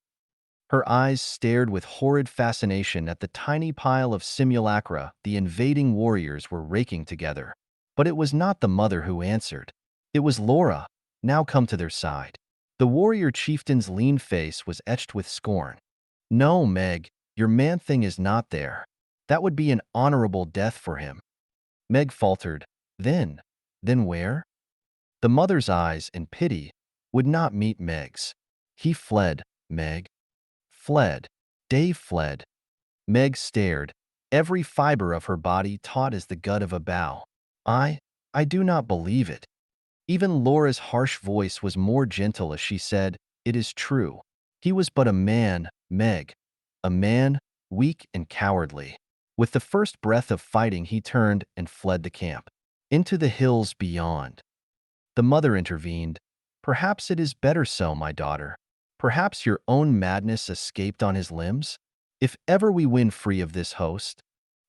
Her eyes stared with horrid fascination at the tiny pile of simulacra the invading warriors were raking together. But it was not the mother who answered. It was Laura, now come to their side. The warrior chieftain's lean face was etched with scorn. No, Meg, your man-thing is not there. That would be an honorable death for him. Meg faltered. Then where? The mother's eyes, in pity, would not meet Meg's. He fled, Meg. Fled. Daiv fled. Meg stared, every fiber of her body taut as the gut of a bow. I, I do not believe it. Even Laura's harsh voice was more gentle as she said, "It is true. He was but a man, Meg. A man, weak and cowardly. With the first breath of fighting he turned and fled the camp. Into the hills beyond." The mother intervened. "Perhaps it is better so, my daughter. Perhaps your own madness escaped on his limbs? If ever we win free of this host."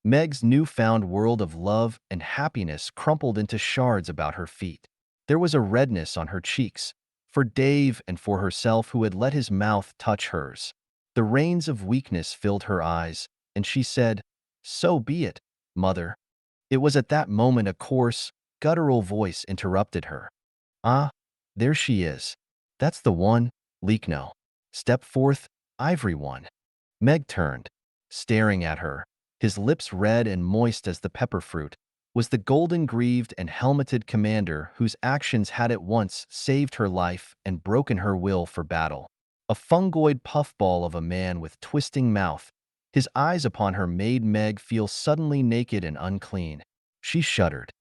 Meg's newfound world of love and happiness crumpled into shards about her feet. There was a redness on her cheeks, for Daiv and for herself who had let his mouth touch hers. The reins of weakness filled her eyes, and she said, "So be it, mother." It was at that moment a coarse, guttural voice interrupted her. "Ah, there she is. That's the one, Leekno. Step forth, ivory one." Meg turned, staring at her, his lips red and moist as the pepper fruit, was the golden-greaved and helmeted commander whose actions had at once saved her life and broken her will for battle. A fungoid puffball of a man with twisting mouth, his eyes upon her made Meg feel suddenly naked and unclean. She shuddered.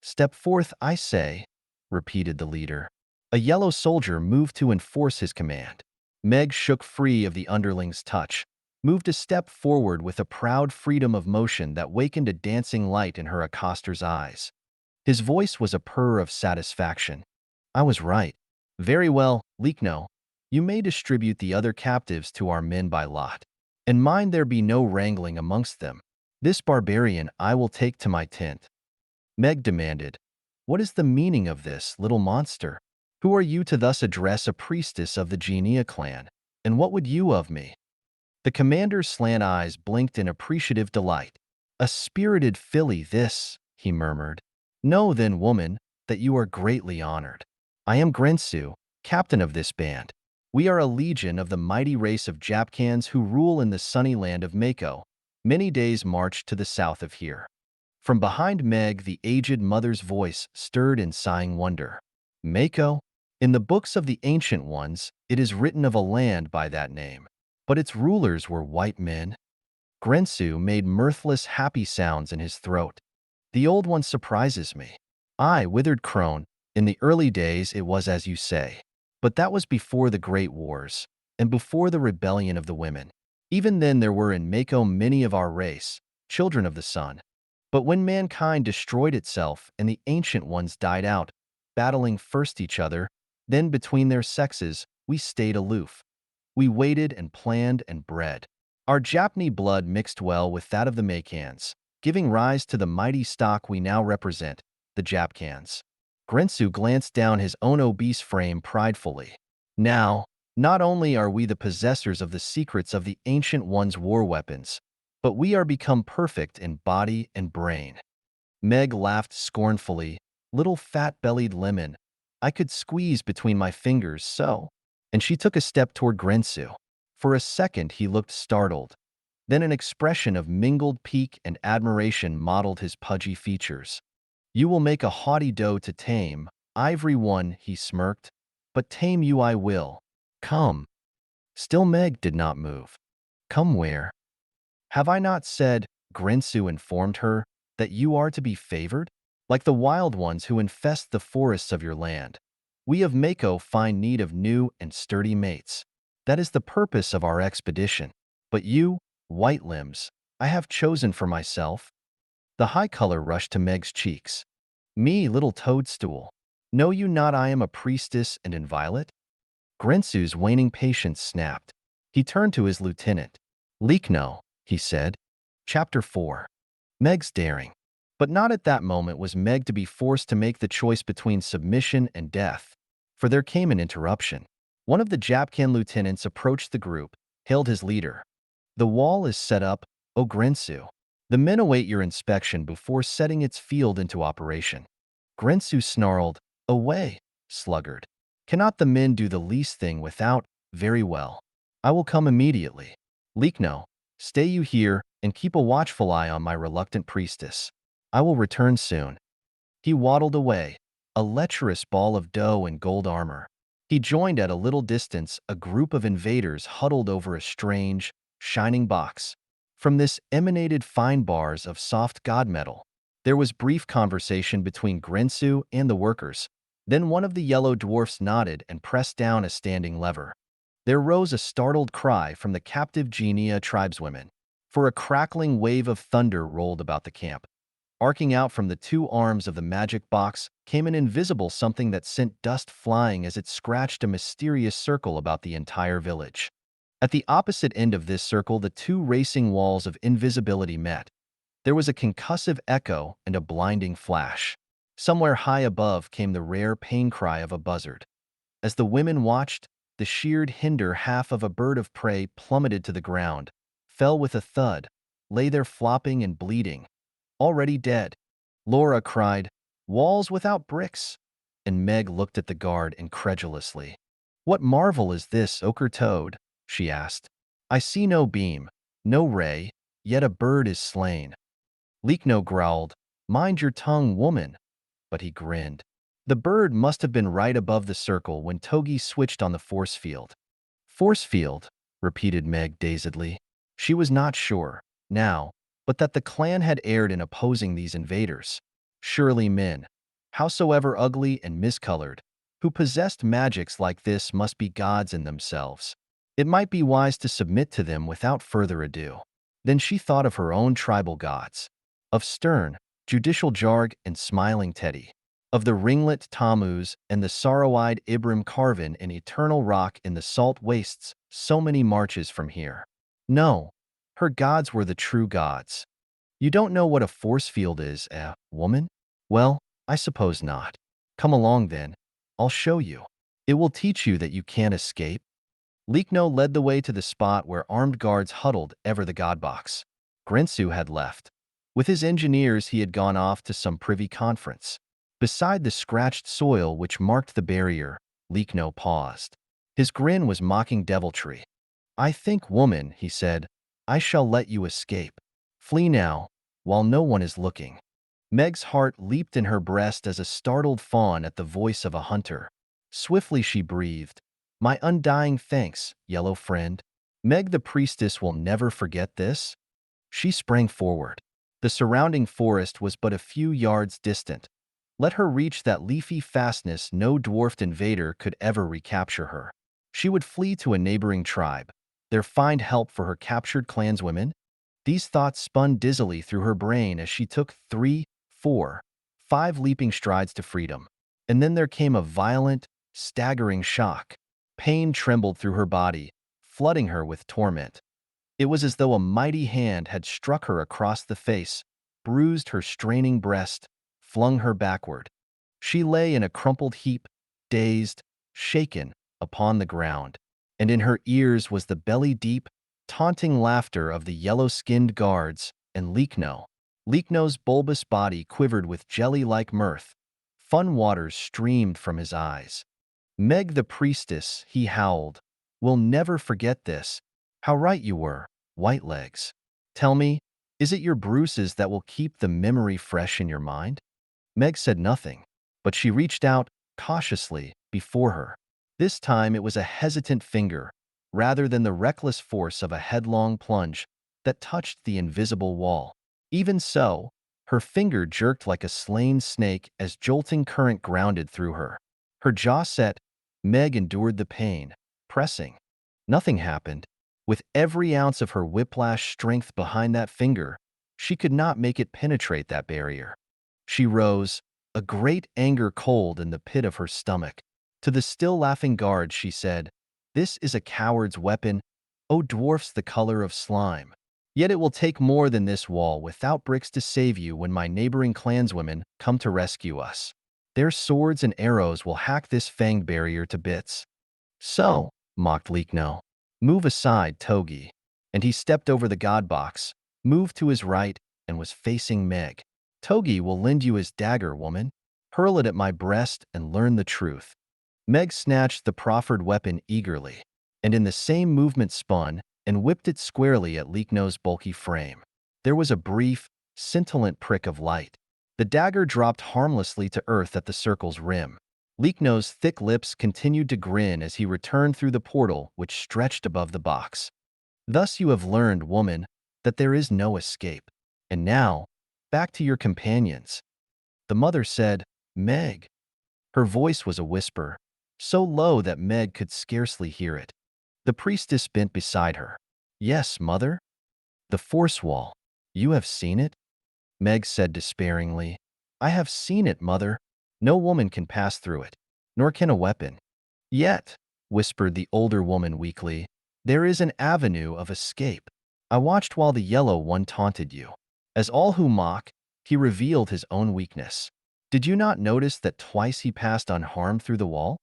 "Step forth, I say," repeated the leader. A yellow soldier moved to enforce his command. Meg shook free of the underling's touch, moved a step forward with a proud freedom of motion that wakened a dancing light in her accoster's eyes. His voice was a purr of satisfaction. "I was right. Very well, Leekno. You may distribute the other captives to our men by lot. And mind there be no wrangling amongst them. This barbarian I will take to my tent." Meg demanded, "What is the meaning of this, little monster? Who are you to thus address a priestess of the Genia clan? And what would you of me?" The commander's slant eyes blinked in appreciative delight. "A spirited filly this," he murmured. "Know then, woman, that you are greatly honored. I am Grensu, captain of this band. We are a legion of the mighty race of Japcans who rule in the sunny land of Mako, many days' march to the south of here." From behind Meg, the aged mother's voice stirred in sighing wonder. "Mako? In the books of the ancient ones, it is written of a land by that name. But its rulers were white men." Grensu made mirthless, happy sounds in his throat. "The old one surprises me. I, withered crone, in the early days it was as you say. But that was before the great wars, and before the rebellion of the women. Even then there were in Mako many of our race, children of the sun. But when mankind destroyed itself and the ancient ones died out, battling first each other, then between their sexes, we stayed aloof. We waited and planned and bred. Our Japni blood mixed well with that of the Makans, giving rise to the mighty stock we now represent, the Japcans." Grensu glanced down his own obese frame pridefully. "Now, not only are we the possessors of the secrets of the Ancient One's war weapons, but we are become perfect in body and brain." Meg laughed scornfully. "Little fat-bellied lemon, I could squeeze between my fingers so." And she took a step toward Grensu. For a second he looked startled. Then an expression of mingled pique and admiration modeled his pudgy features. "You will make a haughty doe to tame, ivory one," he smirked. "But tame you I will. Come." Still Meg did not move. "Come where?" "Have I not said," Grensu informed her, "that you are to be favored? Like the wild ones who infest the forests of your land. We of Mako find need of new and sturdy mates. That is the purpose of our expedition. But you, White Limbs, I have chosen for myself." The high color rushed to Meg's cheeks. "Me, little toadstool. Know you not I am a priestess and inviolate?" Grensu's waning patience snapped. He turned to his lieutenant. "Leekno," he said. Chapter 4. Meg's daring. But not at that moment was Meg to be forced to make the choice between submission and death. For there came an interruption. One of the Japcan lieutenants approached the group, hailed his leader. "The wall is set up, O Grensu. The men await your inspection before setting its field into operation." Grensu snarled, "Away, sluggard. Cannot the men do the least thing without? Very well. I will come immediately. Leekno, stay you here and keep a watchful eye on my reluctant priestess. I will return soon." He waddled away, a lecherous ball of dough in gold armor. He joined at a little distance a group of invaders huddled over a strange, shining box. From this emanated fine bars of soft god metal. There was brief conversation between Grensu and the workers. Then one of the yellow dwarfs nodded and pressed down a standing lever. There rose a startled cry from the captive Genia tribeswomen, for a crackling wave of thunder rolled about the camp. Arcing out from the two arms of the magic box came an invisible something that sent dust flying as it scratched a mysterious circle about the entire village. At the opposite end of this circle, the two racing walls of invisibility met. There was a concussive echo and a blinding flash. Somewhere high above came the rare pain cry of a buzzard. As the women watched, the sheared hinder half of a bird of prey plummeted to the ground, fell with a thud, lay there flopping and bleeding. Already dead. Laura cried, "Walls without bricks!" And Meg looked at the guard incredulously. "What marvel is this, ochre toad?" she asked. "I see no beam, no ray, yet a bird is slain." Lichno growled, "Mind your tongue, woman," but he grinned. The bird must have been right above the circle when Togi switched on the force field. "Force field," repeated Meg dazedly. She was not sure, now, but that the clan had erred in opposing these invaders. Surely men, howsoever ugly and miscolored, who possessed magics like this must be gods in themselves. It might be wise to submit to them without further ado. Then she thought of her own tribal gods, of Stern, judicial Jarg and smiling Teddy, of the ringlet Tammuz and the sorrow-eyed Ibram carven in eternal rock in the salt wastes so many marches from here. No, her gods were the true gods. You don't know what a force field is, woman? Well, I suppose not. Come along then. I'll show you. It will teach you that you can't escape. Lichno led the way to the spot where armed guards huddled ever the godbox. Grensu had left. With his engineers he had gone off to some privy conference. Beside the scratched soil which marked the barrier, Lichno paused. His grin was mocking deviltry. "I think, woman," he said, "I shall let you escape. Flee now, while no one is looking." Meg's heart leaped in her breast as a startled fawn at the voice of a hunter. Swiftly she breathed, "My undying thanks, yellow friend. Meg the priestess will never forget this." She sprang forward. The surrounding forest was but a few yards distant. Let her reach that leafy fastness, no dwarfed invader could ever recapture her. She would flee to a neighboring tribe, there find help for her captured clanswomen. These thoughts spun dizzily through her brain as she took 3, 4, 5 leaping strides to freedom. And then there came a violent, staggering shock. Pain trembled through her body, flooding her with torment. It was as though a mighty hand had struck her across the face, bruised her straining breast, flung her backward. She lay in a crumpled heap, dazed, shaken, upon the ground. And in her ears was the belly-deep, taunting laughter of the yellow-skinned guards and Lichno. Lichno's bulbous body quivered with jelly-like mirth. Fun waters streamed from his eyes. "Meg the priestess," he howled, "will never forget this. How right you were, Whitelegs. Tell me, is it your bruises that will keep the memory fresh in your mind?" Meg said nothing, but she reached out, cautiously, before her. This time it was a hesitant finger, rather than the reckless force of a headlong plunge, that touched the invisible wall. Even so, her finger jerked like a slain snake as jolting current grounded through her. Her jaw set, Meg endured the pain, pressing. Nothing happened. With every ounce of her whiplash strength behind that finger, she could not make it penetrate that barrier. She rose, a great anger cold in the pit of her stomach. To the still laughing guard she said, "This is a coward's weapon, O dwarfs the color of slime. Yet it will take more than this wall without bricks to save you when my neighboring clanswomen come to rescue us. Their swords and arrows will hack this fanged barrier to bits." "So," mocked Lichno, "move aside, Togi." And he stepped over the god box, moved to his right, and was facing Meg. "Togi will lend you his dagger, woman. Hurl it at my breast and learn the truth." Meg snatched the proffered weapon eagerly, and in the same movement spun and whipped it squarely at Lichno's bulky frame. There was a brief, scintillant prick of light. The dagger dropped harmlessly to earth at the circle's rim. Lichno's thick lips continued to grin as he returned through the portal which stretched above the box. "Thus you have learned, woman, that there is no escape. And now, back to your companions. The mother said, Meg. Her voice was a whisper, so low that Meg could scarcely hear it. The priestess bent beside her. Yes, mother? The force wall. You have seen it? Meg said despairingly. I have seen it, mother. No woman can pass through it, nor can a weapon. Yet, whispered the older woman weakly, there is an avenue of escape. I watched while the yellow one taunted you. As all who mock, he revealed his own weakness. Did you not notice that twice he passed unharmed through the wall?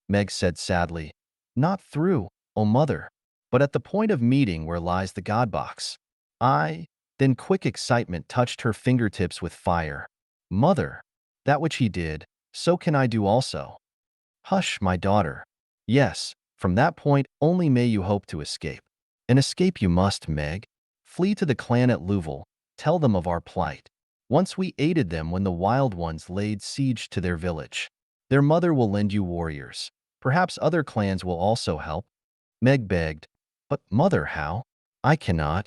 Meg said sadly, Not through, O mother, but at the point of meeting where lies the god box. Then quick excitement touched her fingertips with fire. Mother, that which he did, so can I do also. Hush, my daughter. Yes, from that point only may you hope to escape. And escape you must, Meg. Flee to the clan at Louisville. Tell them of our plight. Once we aided them when the wild ones laid siege to their village. Their mother will lend you warriors. Perhaps other clans will also help. Meg begged. But mother, how? I cannot.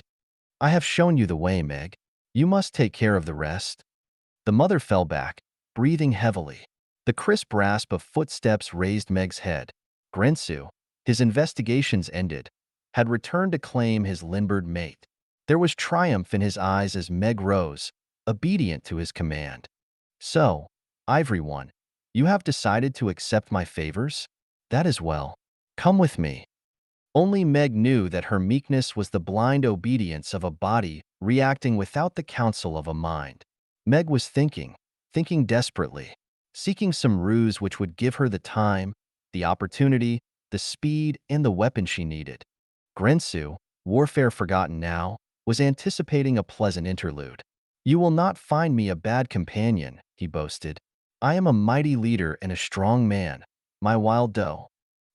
I have shown you the way, Meg. You must take care of the rest. The mother fell back, breathing heavily. The crisp rasp of footsteps raised Meg's head. Grensu, his investigations ended, had returned to claim his limbered mate. There was triumph in his eyes as Meg rose, obedient to his command. So, Ivory One, you have decided to accept my favors? That is well. Come with me. Only Meg knew that her meekness was the blind obedience of a body reacting without the counsel of a mind. Meg was thinking desperately, seeking some ruse which would give her the time, the opportunity, the speed, and the weapon she needed. Grensu, warfare forgotten now, was anticipating a pleasant interlude. You will not find me a bad companion, he boasted. I am a mighty leader and a strong man, my wild doe.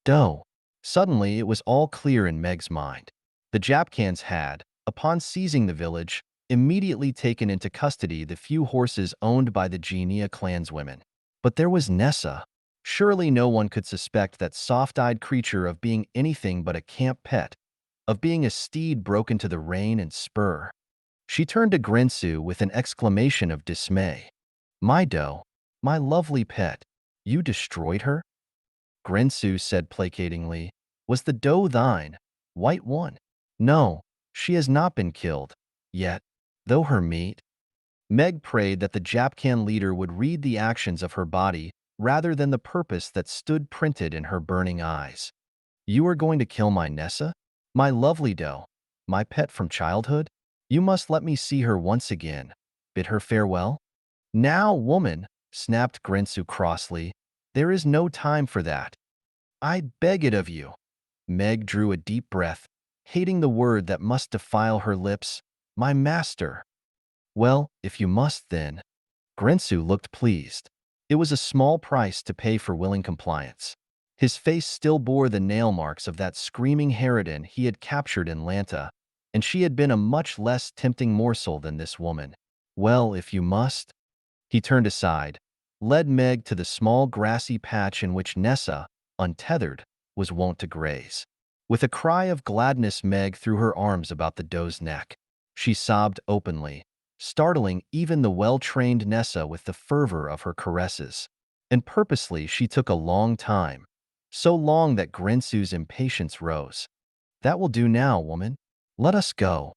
Doe. Suddenly, it was all clear in Meg's mind. The Japcans had, upon seizing the village, immediately taken into custody the few horses owned by the Genia clanswomen. But there was Nessa. Surely no one could suspect that soft-eyed creature of being anything but a camp pet, of being a steed broken to the rein and spur. She turned to Grensu with an exclamation of dismay. My doe, my lovely pet, you destroyed her? Grensu said placatingly, Was the doe thine, white one? No, she has not been killed, yet, though her meat. Meg prayed that the Japcan leader would read the actions of her body rather than the purpose that stood printed in her burning eyes. You are going to kill my Nessa? My lovely doe, my pet from childhood? You must let me see her once again. Bid her farewell? Now, woman, snapped Grensu crossly, there is no time for that. I beg it of you. Meg drew a deep breath, hating the word that must defile her lips. My master. Well, if you must then. Grensu looked pleased. It was a small price to pay for willing compliance. His face still bore the nail marks of that screaming harridan he had captured in Lanta, and she had been a much less tempting morsel than this woman. Well, if you must. He turned aside, led Meg to the small grassy patch in which Nessa, untethered, was wont to graze. With a cry of gladness, Meg threw her arms about the doe's neck. She sobbed openly, startling even the well-trained Nessa with the fervor of her caresses. And purposely she took a long time, so long that Grensu's impatience rose. That will do now, woman. Let us go.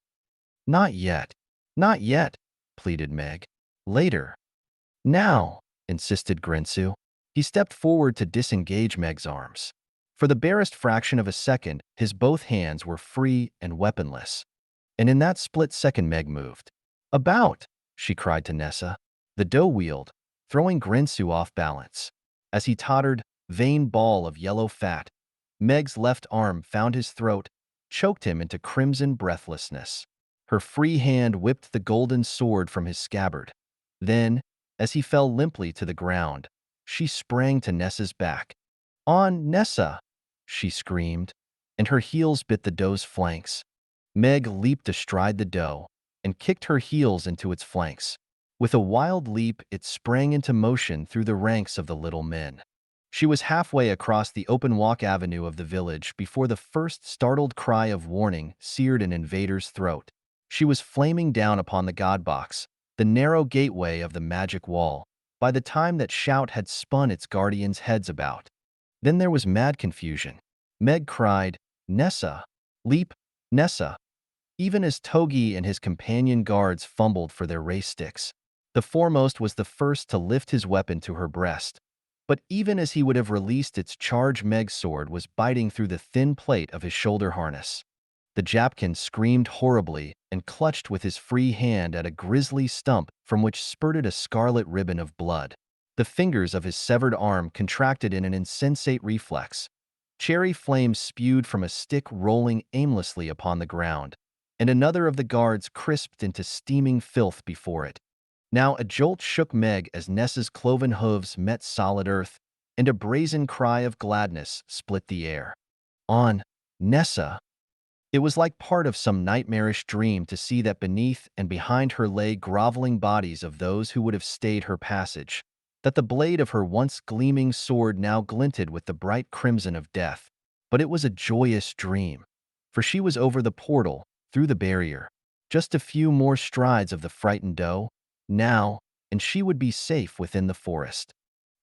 Not yet. Not yet, pleaded Meg. Later. Now, insisted Grensu. He stepped forward to disengage Meg's arms. For the barest fraction of a second, his both hands were free and weaponless. And in that split second Meg moved. About, she cried to Nessa. The doe wheeled, throwing Grensu off balance. As he tottered, vain ball of yellow fat, Meg's left arm found his throat, choked him into crimson breathlessness. Her free hand whipped the golden sword from his scabbard. Then, as he fell limply to the ground, she sprang to Nessa's back. On, Nessa! She screamed, and her heels bit the doe's flanks. Meg leaped astride the doe and kicked her heels into its flanks. With a wild leap, it sprang into motion through the ranks of the little men. She was halfway across the open walk avenue of the village before the first startled cry of warning seared an invader's throat. She was flaming down upon the god box, the narrow gateway of the magic wall, by the time that Shout had spun its guardians' heads about. Then there was mad confusion. Meg cried, "Nessa! Leap, Nessa!" Even as Togi and his companion guards fumbled for their race sticks. The foremost was the first to lift his weapon to her breast. But even as he would have released its charge, Meg's sword was biting through the thin plate of his shoulder harness. The Japcan screamed horribly and clutched with his free hand at a grisly stump from which spurted a scarlet ribbon of blood. The fingers of his severed arm contracted in an insensate reflex. Cherry flames spewed from a stick rolling aimlessly upon the ground, and another of the guards crisped into steaming filth before it. Now a jolt shook Meg as Nessa's cloven hooves met solid earth, and a brazen cry of gladness split the air. On, Nessa! It was like part of some nightmarish dream to see that beneath and behind her lay groveling bodies of those who would have stayed her passage, that the blade of her once gleaming sword now glinted with the bright crimson of death. But it was a joyous dream, for she was over the portal, through the barrier. Just a few more strides of the frightened doe, now, and she would be safe within the forest.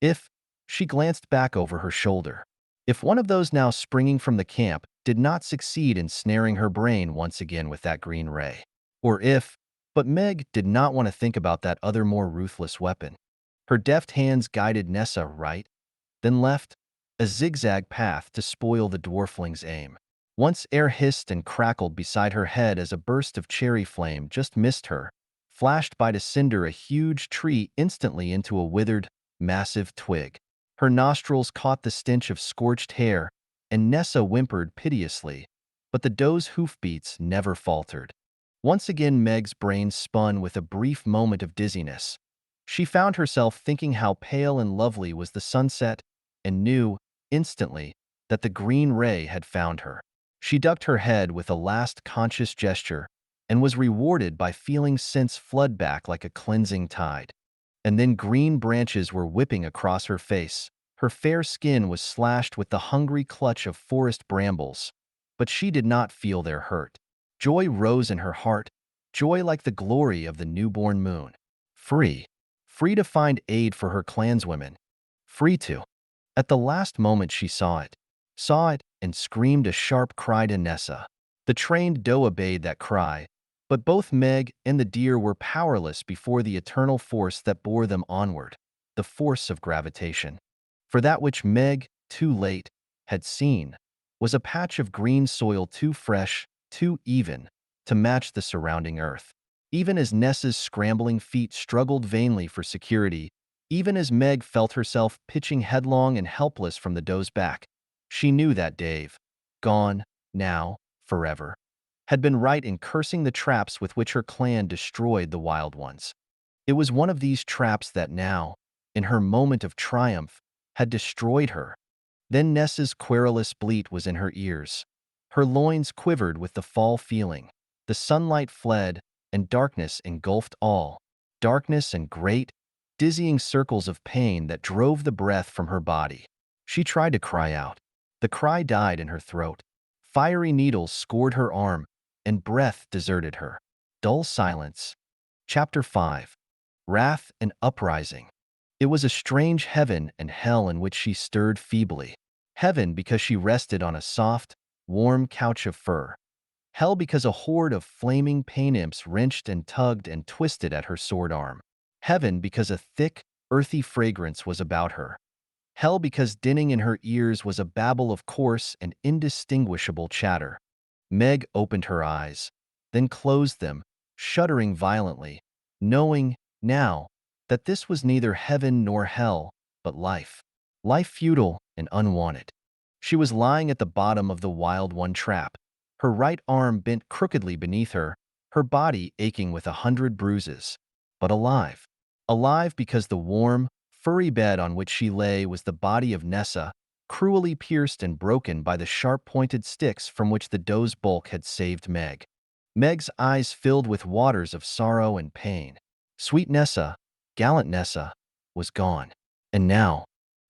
If, she glanced back over her shoulder, if one of those now springing from the camp did not succeed in snaring her brain once again with that green ray. Or if, but Meg did not want to think about that other more ruthless weapon. Her deft hands guided Nessa right, then left, a zigzag path to spoil the dwarfling's aim. Once air hissed and crackled beside her head as a burst of cherry flame just missed her, flashed by to cinder a huge tree instantly into a withered, massive twig. Her nostrils caught the stench of scorched hair, and Nessa whimpered piteously, but the doe's hoofbeats never faltered. Once again Meg's brain spun with a brief moment of dizziness. She found herself thinking how pale and lovely was the sunset, and knew, instantly, that the green ray had found her. She ducked her head with a last conscious gesture, and was rewarded by feeling sense flood back like a cleansing tide. And then green branches were whipping across her face. Her fair skin was slashed with the hungry clutch of forest brambles, but she did not feel their hurt. Joy rose in her heart, joy like the glory of the newborn moon. Free. Free to find aid for her clanswomen. Free to. At the last moment she saw it, and screamed a sharp cry to Nessa. The trained doe obeyed that cry, but both Meg and the deer were powerless before the eternal force that bore them onward, the force of gravitation. For that which Meg, too late, had seen, was a patch of green soil too fresh, too even, to match the surrounding earth. Even as Nessa's scrambling feet struggled vainly for security, even as Meg felt herself pitching headlong and helpless from the doe's back, she knew that Daiv, gone, now, forever, had been right in cursing the traps with which her clan destroyed the wild ones. It was one of these traps that now, in her moment of triumph, had destroyed her. Then Nessa's querulous bleat was in her ears. Her loins quivered with the fall feeling. The sunlight fled, and darkness engulfed all. Darkness and great, dizzying circles of pain that drove the breath from her body. She tried to cry out. The cry died in her throat. Fiery needles scored her arm, and breath deserted her. Dull silence. Chapter 5. Wrath and Uprising. It was a strange heaven and hell in which she stirred feebly. Heaven because she rested on a soft, warm couch of fur. Hell because a horde of flaming pain imps wrenched and tugged and twisted at her sword arm. Heaven because a thick, earthy fragrance was about her. Hell because dinning in her ears was a babble of coarse and indistinguishable chatter. Meg opened her eyes, then closed them, shuddering violently, knowing, now, that this was neither heaven nor hell, but life. Life futile and unwanted. She was lying at the bottom of the Wild One trap, her right arm bent crookedly beneath her, her body aching with 100 bruises. But alive. Alive because the warm, furry bed on which she lay was the body of Nessa, cruelly pierced and broken by the sharp-pointed sticks from which the doe's bulk had saved Meg. Meg's eyes filled with waters of sorrow and pain. Sweet Nessa, gallant Nessa, was gone. And now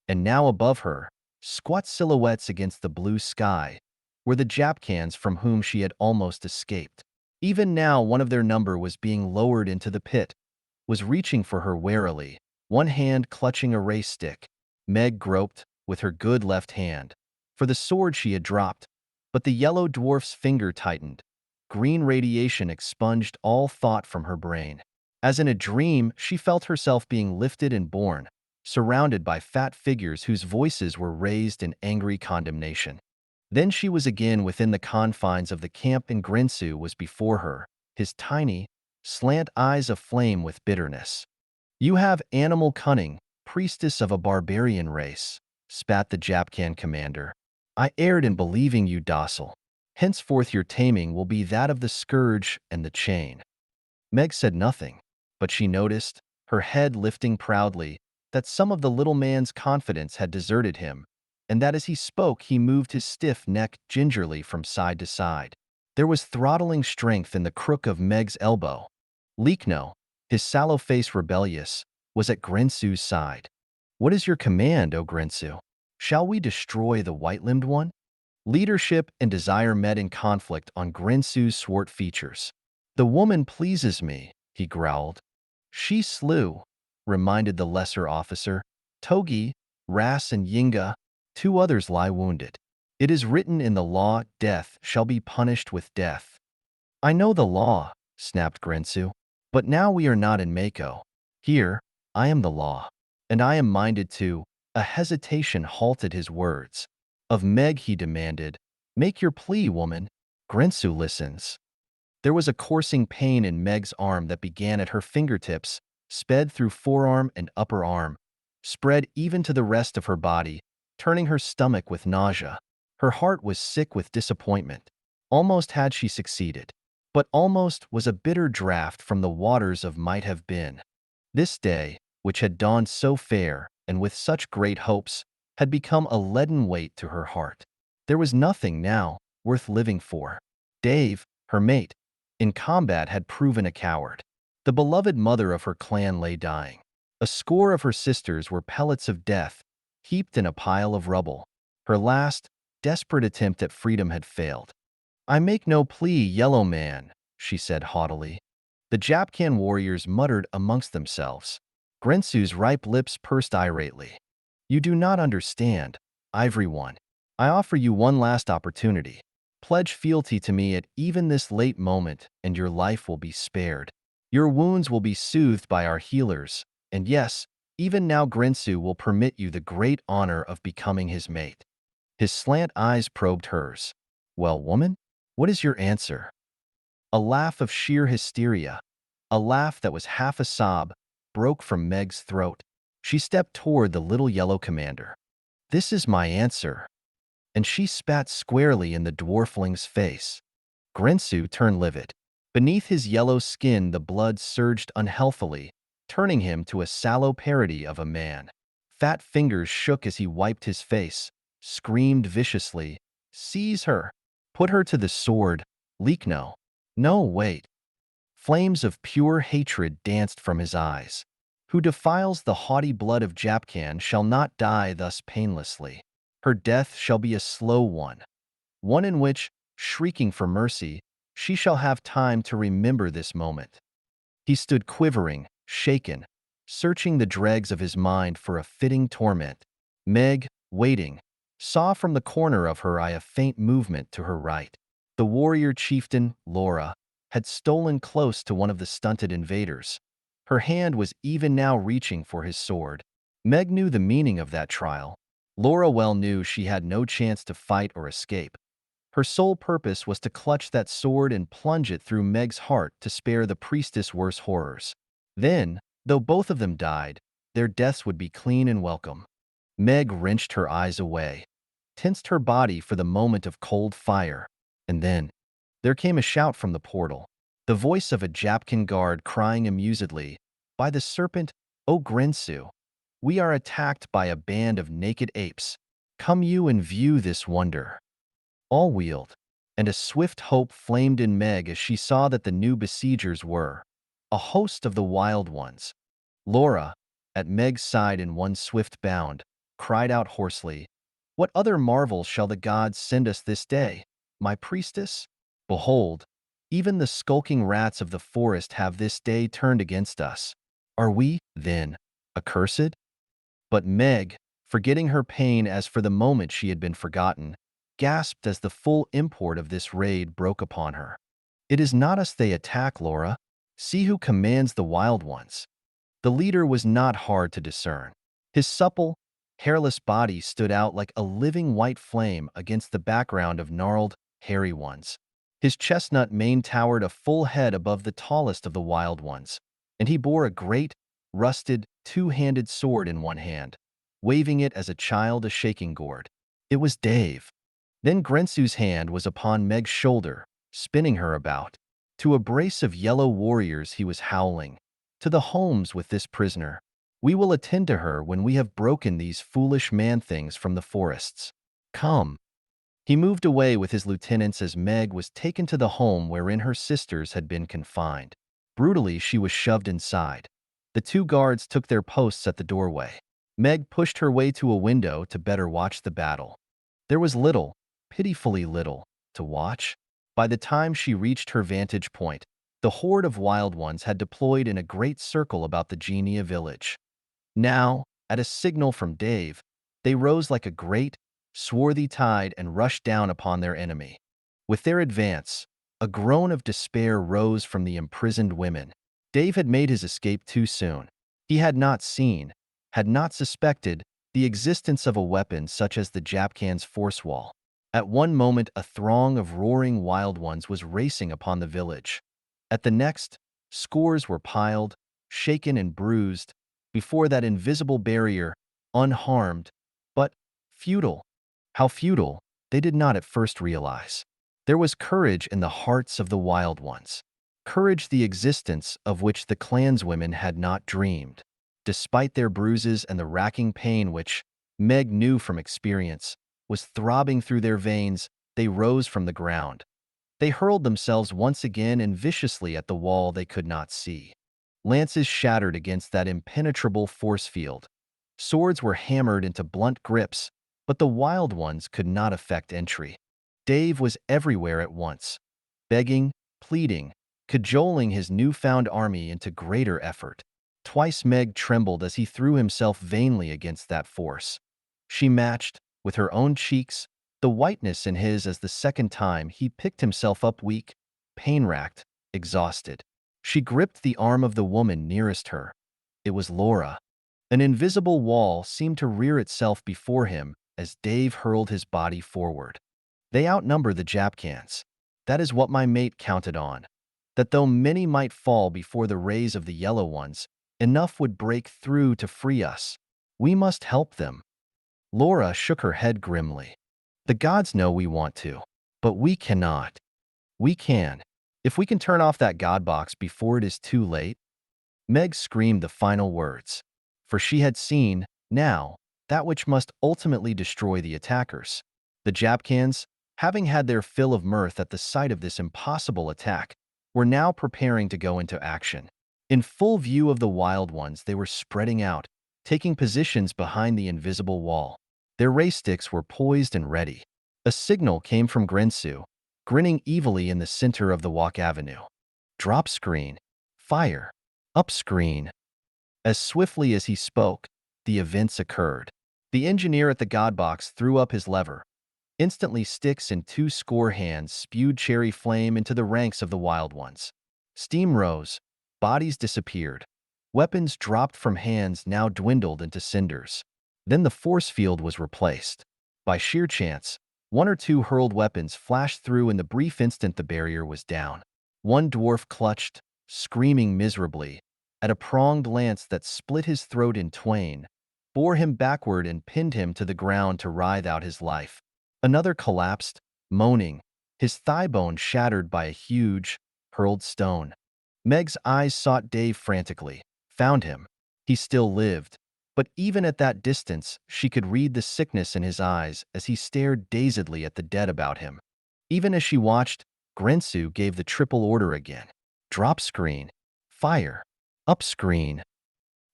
above her, squat silhouettes against the blue sky, were the Japcans from whom she had almost escaped. Even now, one of their number was being lowered into the pit, was reaching for her warily, one hand clutching a race stick. Meg groped with her good left hand for the sword she had dropped, but the yellow dwarf's finger tightened. Green radiation expunged all thought from her brain. As in a dream, she felt herself being lifted and borne, surrounded by fat figures whose voices were raised in angry condemnation. Then she was again within the confines of the camp, and Grinsu was before her, his tiny, slant eyes aflame with bitterness. "You have animal cunning, priestess of a barbarian race," spat the Japcan commander. "I erred in believing you docile. Henceforth your taming will be that of the scourge and the chain." Meg said nothing, but she noticed, her head lifting proudly, that some of the little man's confidence had deserted him, and that as he spoke he moved his stiff neck gingerly from side to side. There was throttling strength in the crook of Meg's elbow. Likno, his sallow face rebellious, was at Grinsu's side. "What is your command, O Grinsu? Shall we destroy the white-limbed one?" Leadership and desire met in conflict on Grinsu's swart features. "The woman pleases me," he growled. "She slew," reminded the lesser officer. "Togi, Ras, and Yinga, 2 others lie wounded. It is written in the law, death shall be punished with death." "I know the law," snapped Grinsu. "But now we are not in Mako. Here, I am the law. And I am minded to—" A hesitation halted his words. Of Meg he demanded, "Make your plea, woman." Grinsu listens. There was a coursing pain in Meg's arm that began at her fingertips, sped through forearm and upper arm, spread even to the rest of her body, turning her stomach with nausea. Her heart was sick with disappointment. Almost had she succeeded. But almost was a bitter draught from the waters of might have been. This day, which had dawned so fair and with such great hopes, had become a leaden weight to her heart. There was nothing now worth living for. Daiv, her mate, in combat had proven a coward. The beloved mother of her clan lay dying. A score of her sisters were pellets of death, heaped in a pile of rubble. Her last, desperate attempt at freedom had failed. "I make no plea, yellow man," she said haughtily. The Japcan warriors muttered amongst themselves. Grinsu's ripe lips pursed irately. "You do not understand, Ivory One. I offer you one last opportunity. Pledge fealty to me at even this late moment, and your life will be spared. Your wounds will be soothed by our healers, and yes, even now Grinsu will permit you the great honor of becoming his mate." His slant eyes probed hers. "Well, woman, what is your answer?" A laugh of sheer hysteria, a laugh that was half a sob, broke from Meg's throat. She stepped toward the little yellow commander. "This is my answer." And she spat squarely in the dwarfling's face. Grinsu turned livid. Beneath his yellow skin the blood surged unhealthily, turning him to a sallow parody of a man. Fat fingers shook as he wiped his face, screamed viciously, "Seize her! Put her to the sword, Likno." "No, wait." Flames of pure hatred danced from his eyes. "Who defiles the haughty blood of Japcan shall not die thus painlessly. Her death shall be a slow one in which, shrieking for mercy, she shall have time to remember this moment." He stood quivering, shaken, searching the dregs of his mind for a fitting torment. Meg, waiting, saw from the corner of her eye a faint movement to her right. The warrior chieftain, Laura, had stolen close to one of the stunted invaders. Her hand was even now reaching for his sword. Meg knew the meaning of that trial. Laura well knew she had no chance to fight or escape. Her sole purpose was to clutch that sword and plunge it through Meg's heart to spare the priestess worse horrors. Then, though both of them died, their deaths would be clean and welcome. Meg wrenched her eyes away, tensed her body for the moment of cold fire, and then there came a shout from the portal. The voice of a Japcan guard crying amusedly, "By the serpent, O Grinsu, we are attacked by a band of naked apes. Come you and view this wonder." All wheeled, and a swift hope flamed in Meg as she saw that the new besiegers were a host of the wild ones. Laura, at Meg's side in one swift bound, cried out hoarsely, "What other marvel shall the gods send us this day, my priestess? Behold, Even the skulking rats of the forest have this day turned against us. Are we, then, accursed? But Meg, forgetting her pain as for the moment she had been forgotten, gasped as the full import of this raid broke upon her. It is not us they attack, Laura. See who commands the wild ones. The leader was not hard to discern. His supple, hairless body stood out like a living white flame against the background of gnarled, hairy ones. His chestnut mane towered a full head above the tallest of the wild ones, and he bore a great, rusted, two-handed sword in one hand, waving it as a child a shaking gourd. It was Daiv. Then Grensu's hand was upon Meg's shoulder, spinning her about. To a brace of yellow warriors he was howling. To the homes with this prisoner. We will attend to her when we have broken these foolish man-things from the forests. Come. He moved away with his lieutenants as Meg was taken to the home wherein her sisters had been confined. Brutally, she was shoved inside. The two guards took their posts at the doorway. Meg pushed her way to a window to better watch the battle. There was little, pitifully little, to watch. By the time she reached her vantage point, the horde of wild ones had deployed in a great circle about the Genia village. Now, at a signal from Daiv, they rose like a great, swarthy tide and rushed down upon their enemy. With their advance, a groan of despair rose from the imprisoned women. Daiv had made his escape too soon. He had not seen, had not suspected, the existence of a weapon such as the Japcans' force wall. At one moment, a throng of roaring wild ones was racing upon the village. At the next, scores were piled, shaken and bruised, before that invisible barrier, unharmed, but futile. How futile, they did not at first realize. There was courage in the hearts of the wild ones. Courage the existence of which the clanswomen had not dreamed. Despite their bruises and the racking pain which, Meg knew from experience, was throbbing through their veins, they rose from the ground. They hurled themselves once again and viciously at the wall they could not see. Lances shattered against that impenetrable force field. Swords were hammered into blunt grips, but the wild ones could not effect entry. Daiv was everywhere at once, begging, pleading, cajoling his newfound army into greater effort. Twice Meg trembled as he threw himself vainly against that force. She matched, with her own cheeks, the whiteness in his as the second time he picked himself up weak, pain-racked, exhausted. She gripped the arm of the woman nearest her. It was Laura. An invisible wall seemed to rear itself before him as Daiv hurled his body forward. They outnumber the Japcans. That is what my mate counted on. That though many might fall before the rays of the yellow ones, enough would break through to free us. We must help them. Laura shook her head grimly. The gods know we want to, but we cannot. We can. If we can turn off that god box before it is too late. Meg screamed the final words, for she had seen, now, that which must ultimately destroy the attackers. The Japcans, having had their fill of mirth at the sight of this impossible attack, were now preparing to go into action. In full view of the wild ones, they were spreading out, taking positions behind the invisible wall. Their ray sticks were poised and ready. A signal came from Grensu, grinning evilly in the center of the walk avenue. Drop screen. Fire. Up screen. As swiftly as he spoke, the events occurred. The engineer at the god box threw up his lever. Instantly, sticks in 2 hands spewed cherry flame into the ranks of the wild ones. Steam rose. Bodies disappeared. Weapons dropped from hands now dwindled into cinders. Then the force field was replaced. By sheer chance, 1 or 2 hurled weapons flashed through in the brief instant the barrier was down. One dwarf clutched, screaming miserably, at a pronged lance that split his throat in twain, bore him backward and pinned him to the ground to writhe out his life. Another collapsed, moaning, his thigh bone shattered by a huge, hurled stone. Meg's eyes sought Daiv frantically, found him. He still lived, but even at that distance, she could read the sickness in his eyes as he stared dazedly at the dead about him. Even as she watched, Grensu gave the triple order again. Drop screen. Fire. Up screen.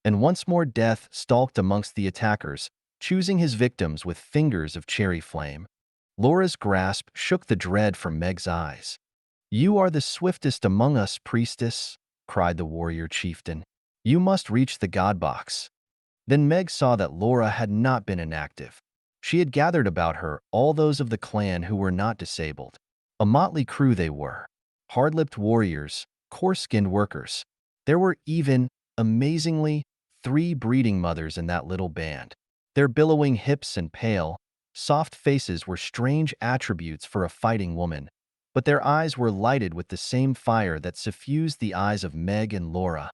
And once more death stalked amongst the attackers, choosing his victims with fingers of cherry flame. Laura's grasp shook the dread from Meg's eyes. "You are the swiftest among us, Priestess," cried the warrior chieftain. "You must reach the god box." Then Meg saw that Laura had not been inactive. She had gathered about her all those of the clan who were not disabled. A motley crew they were. Hard-lipped warriors, coarse-skinned workers. There were even, amazingly, 3 breeding mothers in that little band. Their billowing hips and pale, soft faces were strange attributes for a fighting woman, but their eyes were lighted with the same fire that suffused the eyes of Meg and Laura.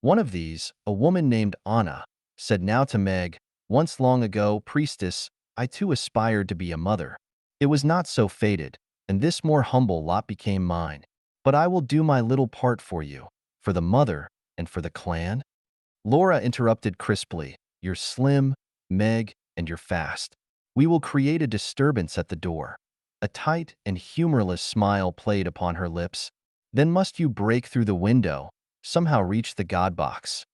One of these, a woman named Anna, said now to Meg, "Once long ago, Priestess, I too aspired to be a mother. It was not so fated, and this more humble lot became mine. But I will do my little part for you, for the mother, and for the clan." Laura interrupted crisply, "You're slim, Meg, and you're fast. We will create a disturbance at the door." A tight and humorless smile played upon her lips. "Then must you break through the window, somehow reach the god box."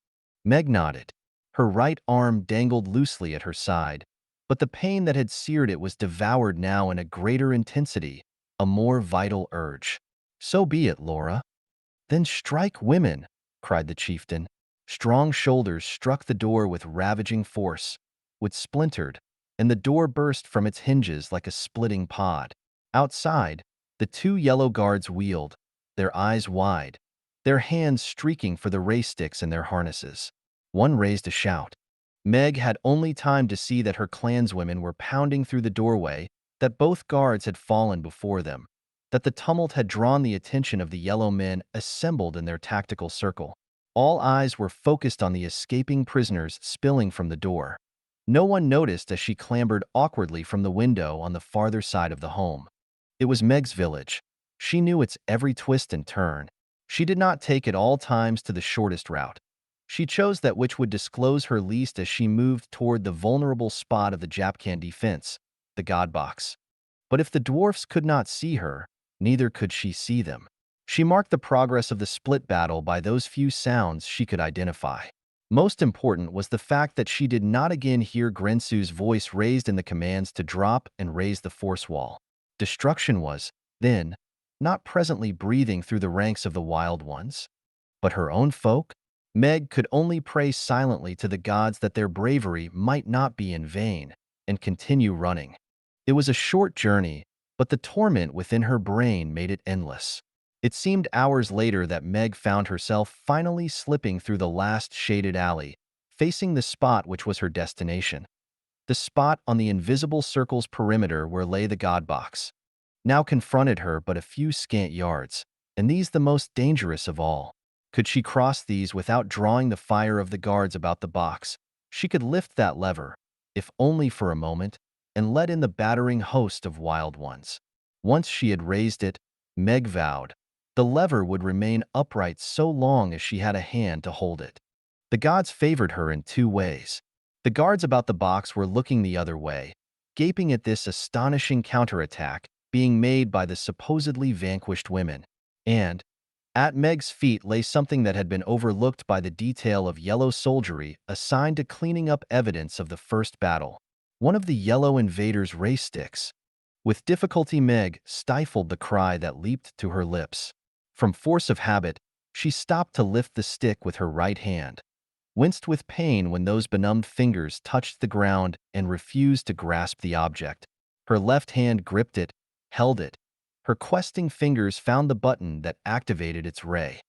Meg nodded. Her right arm dangled loosely at her side, but the pain that had seared it was devoured now in a greater intensity, a more vital urge. "So be it, Laura." "Then strike women," cried the chieftain. Strong shoulders struck the door with ravaging force, which splintered, and the door burst from its hinges like a splitting pod. Outside, the 2 yellow guards wheeled, their eyes wide, their hands streaking for the race sticks in their harnesses. One raised a shout. Meg had only time to see that her clanswomen were pounding through the doorway, that both guards had fallen before them, that the tumult had drawn the attention of the yellow men assembled in their tactical circle. All eyes were focused on the escaping prisoners spilling from the door. No one noticed as she clambered awkwardly from the window on the farther side of the home. It was Meg's village. She knew its every twist and turn. She did not take at all times to the shortest route. She chose that which would disclose her least as she moved toward the vulnerable spot of the Japcan defense, the god box. But if the dwarfs could not see her, neither could she see them. She marked the progress of the split battle by those few sounds she could identify. Most important was the fact that she did not again hear Grensu's voice raised in the commands to drop and raise the force wall. Destruction was, then, not presently breathing through the ranks of the wild ones. But her own folk? Meg could only pray silently to the gods that their bravery might not be in vain, and continue running. It was a short journey, but the torment within her brain made it endless. It seemed hours later that Meg found herself finally slipping through the last shaded alley, facing the spot which was her destination. The spot on the invisible circle's perimeter where lay the god box. Now confronted her but a few scant yards, and these the most dangerous of all. Could she cross these without drawing the fire of the guards about the box? She could lift that lever, if only for a moment, and let in the battering host of wild ones. Once she had raised it, Meg vowed, the lever would remain upright so long as she had a hand to hold it. The gods favored her in 2 ways. The guards about the box were looking the other way, gaping at this astonishing counterattack being made by the supposedly vanquished women. And, at Meg's feet lay something that had been overlooked by the detail of yellow soldiery assigned to cleaning up evidence of the first battle. One of the yellow invaders' race sticks. With difficulty Meg stifled the cry that leaped to her lips. From force of habit, she stopped to lift the stick with her right hand, winced with pain when those benumbed fingers touched the ground and refused to grasp the object. Her left hand gripped it, held it. Her questing fingers found the button that activated its ray.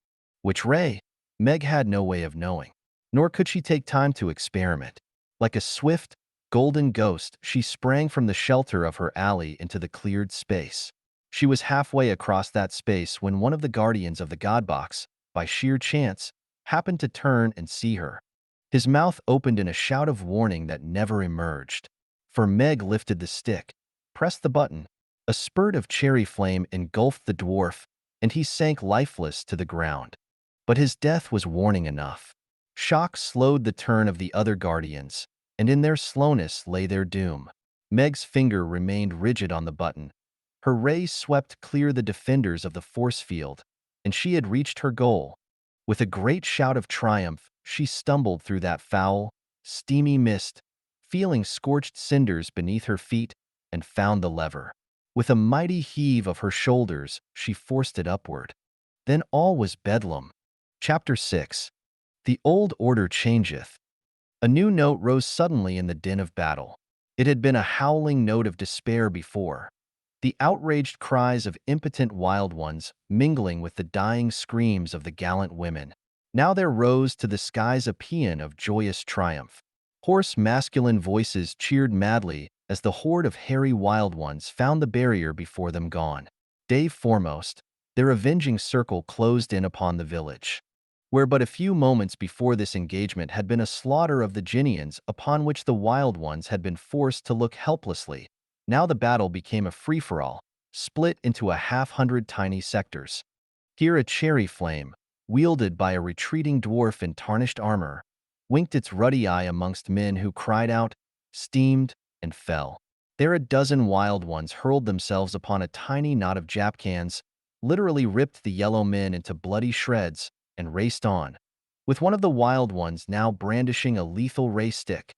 Which ray? Meg had no way of knowing. Nor could she take time to experiment. Like a swift, golden ghost, she sprang from the shelter of her alley into the cleared space. She was halfway across that space when one of the guardians of the god box, by sheer chance, happened to turn and see her. His mouth opened in a shout of warning that never emerged. For Meg lifted the stick, pressed the button. A spurt of cherry flame engulfed the dwarf, and he sank lifeless to the ground. But his death was warning enough. Shock slowed the turn of the other guardians, and in their slowness lay their doom. Meg's finger remained rigid on the button. Her ray swept clear the defenders of the force field, and she had reached her goal. With a great shout of triumph, she stumbled through that foul, steamy mist, feeling scorched cinders beneath her feet, and found the lever. With a mighty heave of her shoulders, she forced it upward. Then all was bedlam. Chapter 6. The old order changeth. A new note rose suddenly in the din of battle. It had been a howling note of despair before, the outraged cries of impotent wild ones mingling with the dying screams of the gallant women. Now there rose to the skies a paean of joyous triumph. Hoarse masculine voices cheered madly as the horde of hairy wild ones found the barrier before them gone. Daiv foremost, their avenging circle closed in upon the village, where but a few moments before this engagement had been a slaughter of the Ginians upon which the wild ones had been forced to look helplessly. Now the battle became a free-for-all, split into a half-hundred tiny sectors. Here a cherry flame, wielded by a retreating dwarf in tarnished armor, winked its ruddy eye amongst men who cried out, steamed, and fell. There a dozen wild ones hurled themselves upon a tiny knot of Japcans, literally ripped the yellow men into bloody shreds, and raced on, with one of the wild ones now brandishing a lethal ray stick.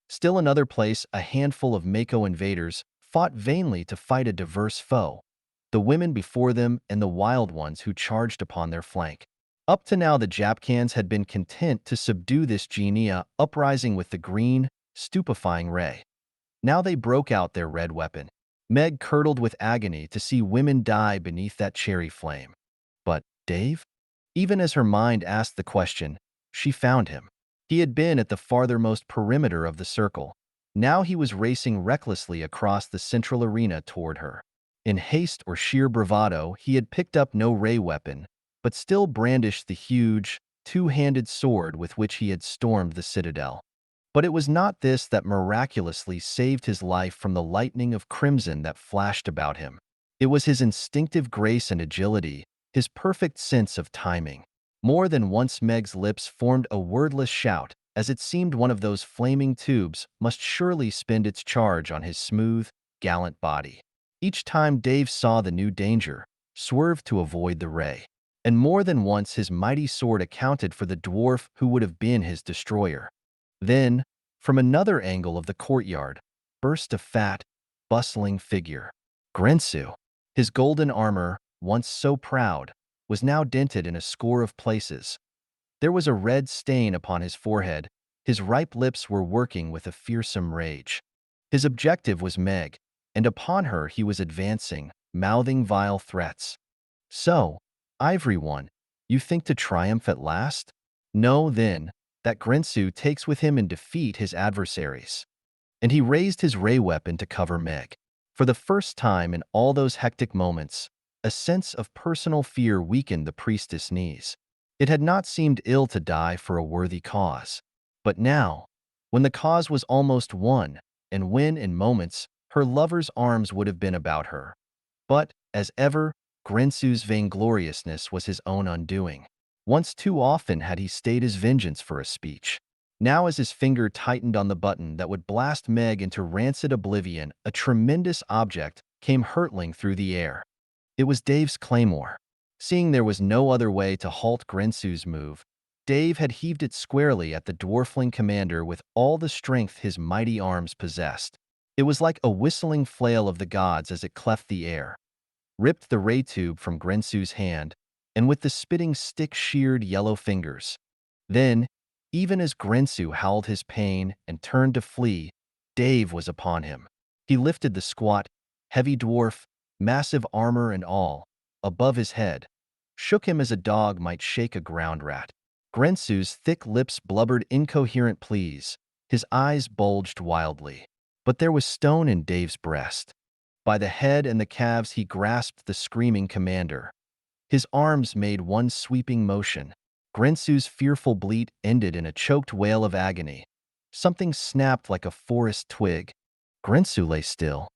Still another place, a handful of Mako invaders fought vainly to fight a diverse foe, the women before them and the wild ones who charged upon their flank. Up to now the Japcans had been content to subdue this Genia uprising with the green, stupefying ray. Now they broke out their red weapon. Meg curdled with agony to see women die beneath that cherry flame. But Daiv? Even as her mind asked the question, she found him. He had been at the farthermost perimeter of the circle. Now he was racing recklessly across the central arena toward her. In haste or sheer bravado, he had picked up no ray weapon, but still brandished the huge, two-handed sword with which he had stormed the citadel. But it was not this that miraculously saved his life from the lightning of crimson that flashed about him. It was his instinctive grace and agility, his perfect sense of timing. More than once Meg's lips formed a wordless shout, as it seemed one of those flaming tubes must surely spend its charge on his smooth, gallant body. Each time Daiv saw the new danger, swerved to avoid the ray. And more than once his mighty sword accounted for the dwarf who would have been his destroyer. Then, from another angle of the courtyard, burst a fat, bustling figure. Grensu. His golden armor, once so proud, was now dented in a score of places. There was a red stain upon his forehead. His ripe lips were working with a fearsome rage. His objective was Meg, and upon her he was advancing, mouthing vile threats. So, Ivory One, you think to triumph at last? Know, then, that Grensu takes with him in defeat his adversaries. And he raised his ray weapon to cover Meg. For the first time in all those hectic moments, a sense of personal fear weakened the priestess' knees. It had not seemed ill to die for a worthy cause. But now, when the cause was almost won, and when, in moments, her lover's arms would have been about her. But, as ever, Grensu's vaingloriousness was his own undoing. Once too often had he stayed his vengeance for a speech. Now as his finger tightened on the button that would blast Meg into rancid oblivion, a tremendous object came hurtling through the air. It was Dave's claymore. Seeing there was no other way to halt Grensu's move, Daiv had heaved it squarely at the dwarfling commander with all the strength his mighty arms possessed. It was like a whistling flail of the gods as it cleft the air, ripped the ray tube from Grensu's hand, and with the spitting stick sheared yellow fingers. Then, even as Grensu howled his pain and turned to flee, Daiv was upon him. He lifted the squat, heavy dwarf, massive armor and all, above his head, shook him as a dog might shake a ground rat. Grensu's thick lips blubbered incoherent pleas, his eyes bulged wildly. But there was stone in Dave's breast. By the head and the calves he grasped the screaming commander. His arms made one sweeping motion. Grensu's fearful bleat ended in a choked wail of agony. Something snapped like a forest twig. Grensu lay still.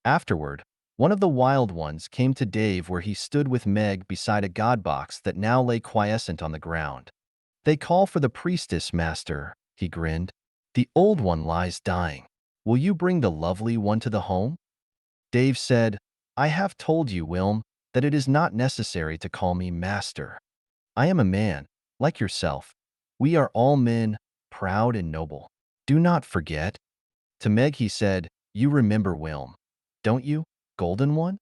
Afterward, one of the wild ones came to Daiv where he stood with Meg beside a god box that now lay quiescent on the ground. They call for the priestess, master, he grinned. The old one lies dying. Will you bring the lovely one to the home? Daiv said, I have told you, Wilm, that it is not necessary to call me master. I am a man, like yourself. We are all men, proud and noble. Do not forget. To Meg he said, you remember Wilm, don't you, golden one?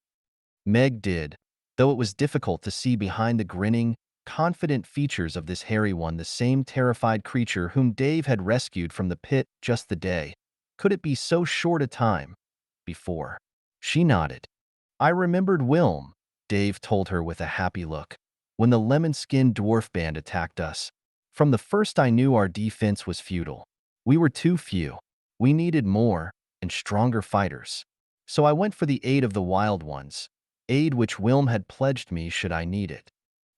Meg did, though it was difficult to see behind the grinning, confident features of this hairy one the same terrified creature whom Dave had rescued from the pit just the day. Could it be so short a time before? She nodded. I remembered Wilm, Dave told her with a happy look, when the lemon-skinned dwarf band attacked us. From the first I knew our defense was futile. We were too few. We needed more and stronger fighters. So I went for the aid of the wild ones, aid which Wilm had pledged me should I need it.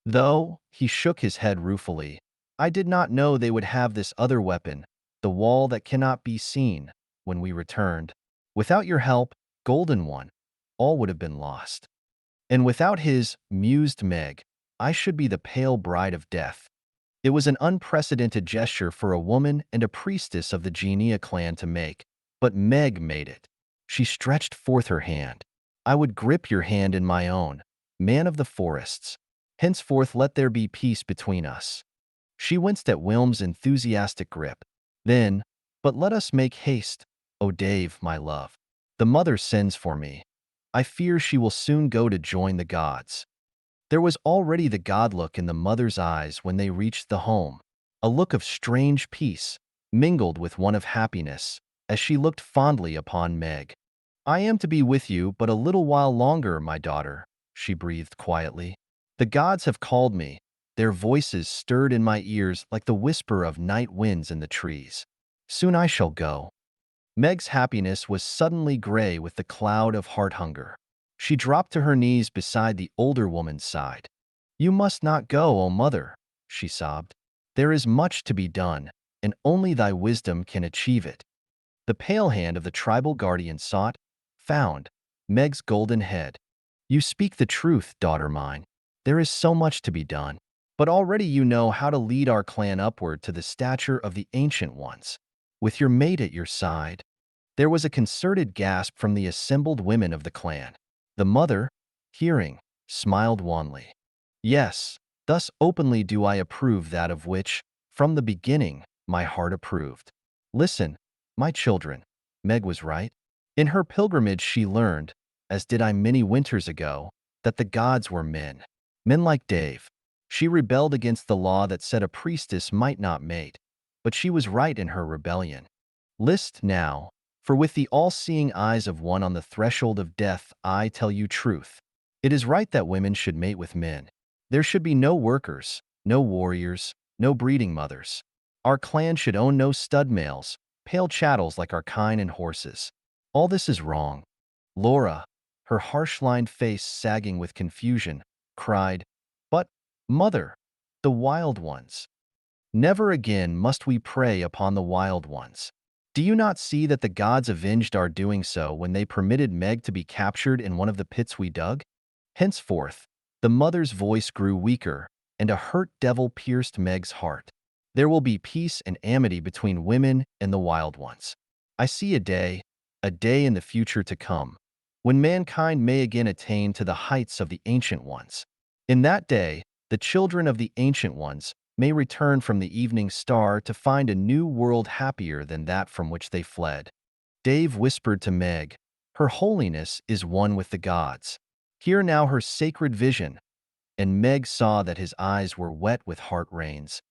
Though, he shook his head ruefully, I did not know they would have this other weapon, the wall that cannot be seen, when we returned. Without your help, Golden One, all would have been lost. And without his, mused Meg, I should be the pale bride of death. It was an unprecedented gesture for a woman and a priestess of the Genia clan to make, but Meg made it. She stretched forth her hand. I would grip your hand in my own, man of the forests. Henceforth let there be peace between us. She winced at Wilm's enthusiastic grip. Then, but let us make haste, O Dave, my love. The mother sends for me. I fear she will soon go to join the gods. There was already the god look in the mother's eyes when they reached the home, a look of strange peace, mingled with one of happiness, as she looked fondly upon Meg. I am to be with you but a little while longer, my daughter, she breathed quietly. The gods have called me. Their voices stirred in my ears like the whisper of night winds in the trees. Soon I shall go. Meg's happiness was suddenly gray with the cloud of heart hunger. She dropped to her knees beside the older woman's side. You must not go, O mother, she sobbed. There is much to be done, and only thy wisdom can achieve it. The pale hand of the tribal guardian sought, found, Meg's golden head. You speak the truth, daughter mine. There is so much to be done. But already you know how to lead our clan upward to the stature of the ancient ones. With your mate at your side. There was a concerted gasp from the assembled women of the clan. The mother, hearing, smiled wanly. Yes, thus openly do I approve that of which, from the beginning, my heart approved. Listen, my children, Meg was right. In her pilgrimage she learned, as did I many winters ago, that the gods were men. Men like Dave. She rebelled against the law that said a priestess might not mate, but she was right in her rebellion. List now, for with the all-seeing eyes of one on the threshold of death, I tell you truth. It is right that women should mate with men. There should be no workers, no warriors, no breeding mothers. Our clan should own no stud males, pale chattels like our kine and horses. All this is wrong. Laura, her harsh-lined face sagging with confusion, cried, But, mother, the wild ones. Never again must we prey upon the wild ones. Do you not see that the gods avenged our doing so when they permitted Meg to be captured in one of the pits we dug? Henceforth, the mother's voice grew weaker, and a hurt devil pierced Meg's heart. There will be peace and amity between women and the wild ones. I see a day in the future to come, when mankind may again attain to the heights of the ancient ones. In that day, the children of the ancient ones may return from the evening star to find a new world happier than that from which they fled. Dave whispered to Meg, Her holiness is one with the gods. Hear now her sacred vision. And Meg saw that his eyes were wet with heart rains.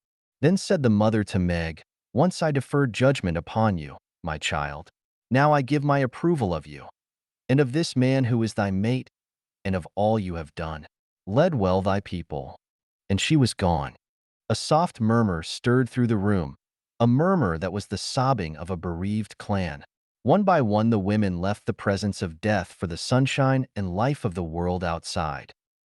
Then said the mother to Meg, Once I deferred judgment upon you, my child. Now I give my approval of you, and of this man who is thy mate, and of all you have done. Lead well thy people. And she was gone. A soft murmur stirred through the room, a murmur that was the sobbing of a bereaved clan. One by one the women left the presence of death for the sunshine and life of the world outside.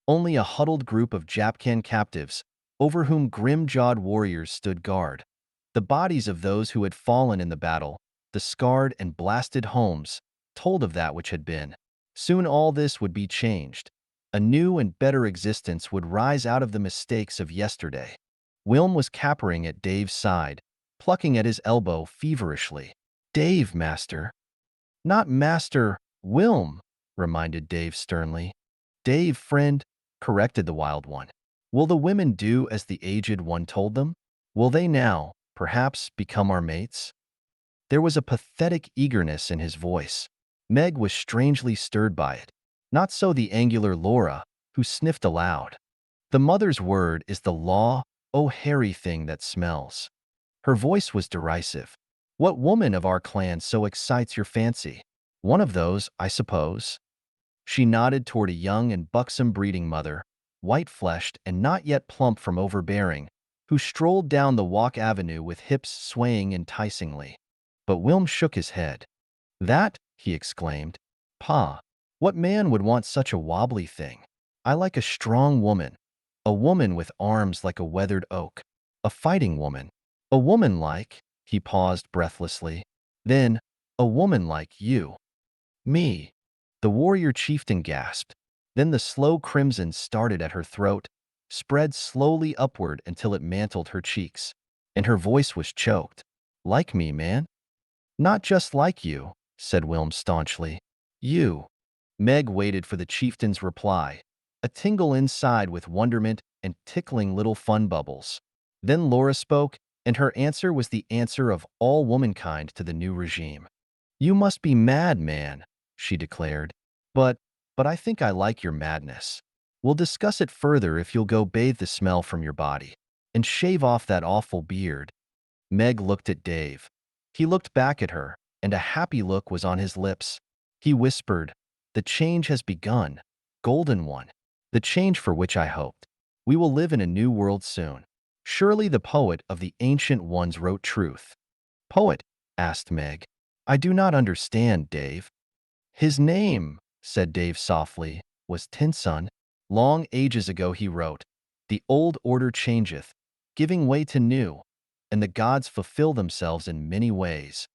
Only a huddled group of Japcan captives, over whom grim-jawed warriors stood guard. The bodies of those who had fallen in the battle, the scarred and blasted homes, told of that which had been. Soon all this would be changed. A new and better existence would rise out of the mistakes of yesterday. Wilm was capering at Dave's side, plucking at his elbow feverishly. Dave, master. Not master, Wilm, reminded Dave sternly. Dave, friend, corrected the wild one. Will the women do as the aged one told them? Will they now, perhaps, become our mates? There was a pathetic eagerness in his voice. Meg was strangely stirred by it. Not so the angular Laura, who sniffed aloud. The mother's word is the law, O hairy thing that smells. Her voice was derisive. What woman of our clan so excites your fancy? One of those, I suppose. She nodded toward a young and buxom breeding mother, white-fleshed and not yet plump from overbearing, who strolled down the walk avenue with hips swaying enticingly. But Wilm shook his head. That, he exclaimed. Pa, what man would want such a wobbly thing? I like a strong woman, a woman with arms like a weathered oak, a fighting woman, a woman like, he paused breathlessly, then, a woman like you. Me. The warrior chieftain gasped. Then the slow crimson started at her throat, spread slowly upward until it mantled her cheeks, and her voice was choked. Like me, man? Not just like you, said Wilm staunchly. You. Meg waited for the chieftain's reply, a tingle inside with wonderment and tickling little fun bubbles. Then Laura spoke, and her answer was the answer of all womankind to the new regime. You must be mad, man, she declared. But, but I think I like your madness. We'll discuss it further if you'll go bathe the smell from your body and shave off that awful beard. Meg looked at Dave. He looked back at her, and a happy look was on his lips. He whispered, the change has begun, golden one, the change for which I hoped. We will live in a new world soon. Surely the poet of the ancient ones wrote truth. Poet? Asked Meg. I do not understand, Dave. His name, said Dave softly, was Tinsun. Long ages ago he wrote, the old order changeth, giving way to new, and the gods fulfill themselves in many ways.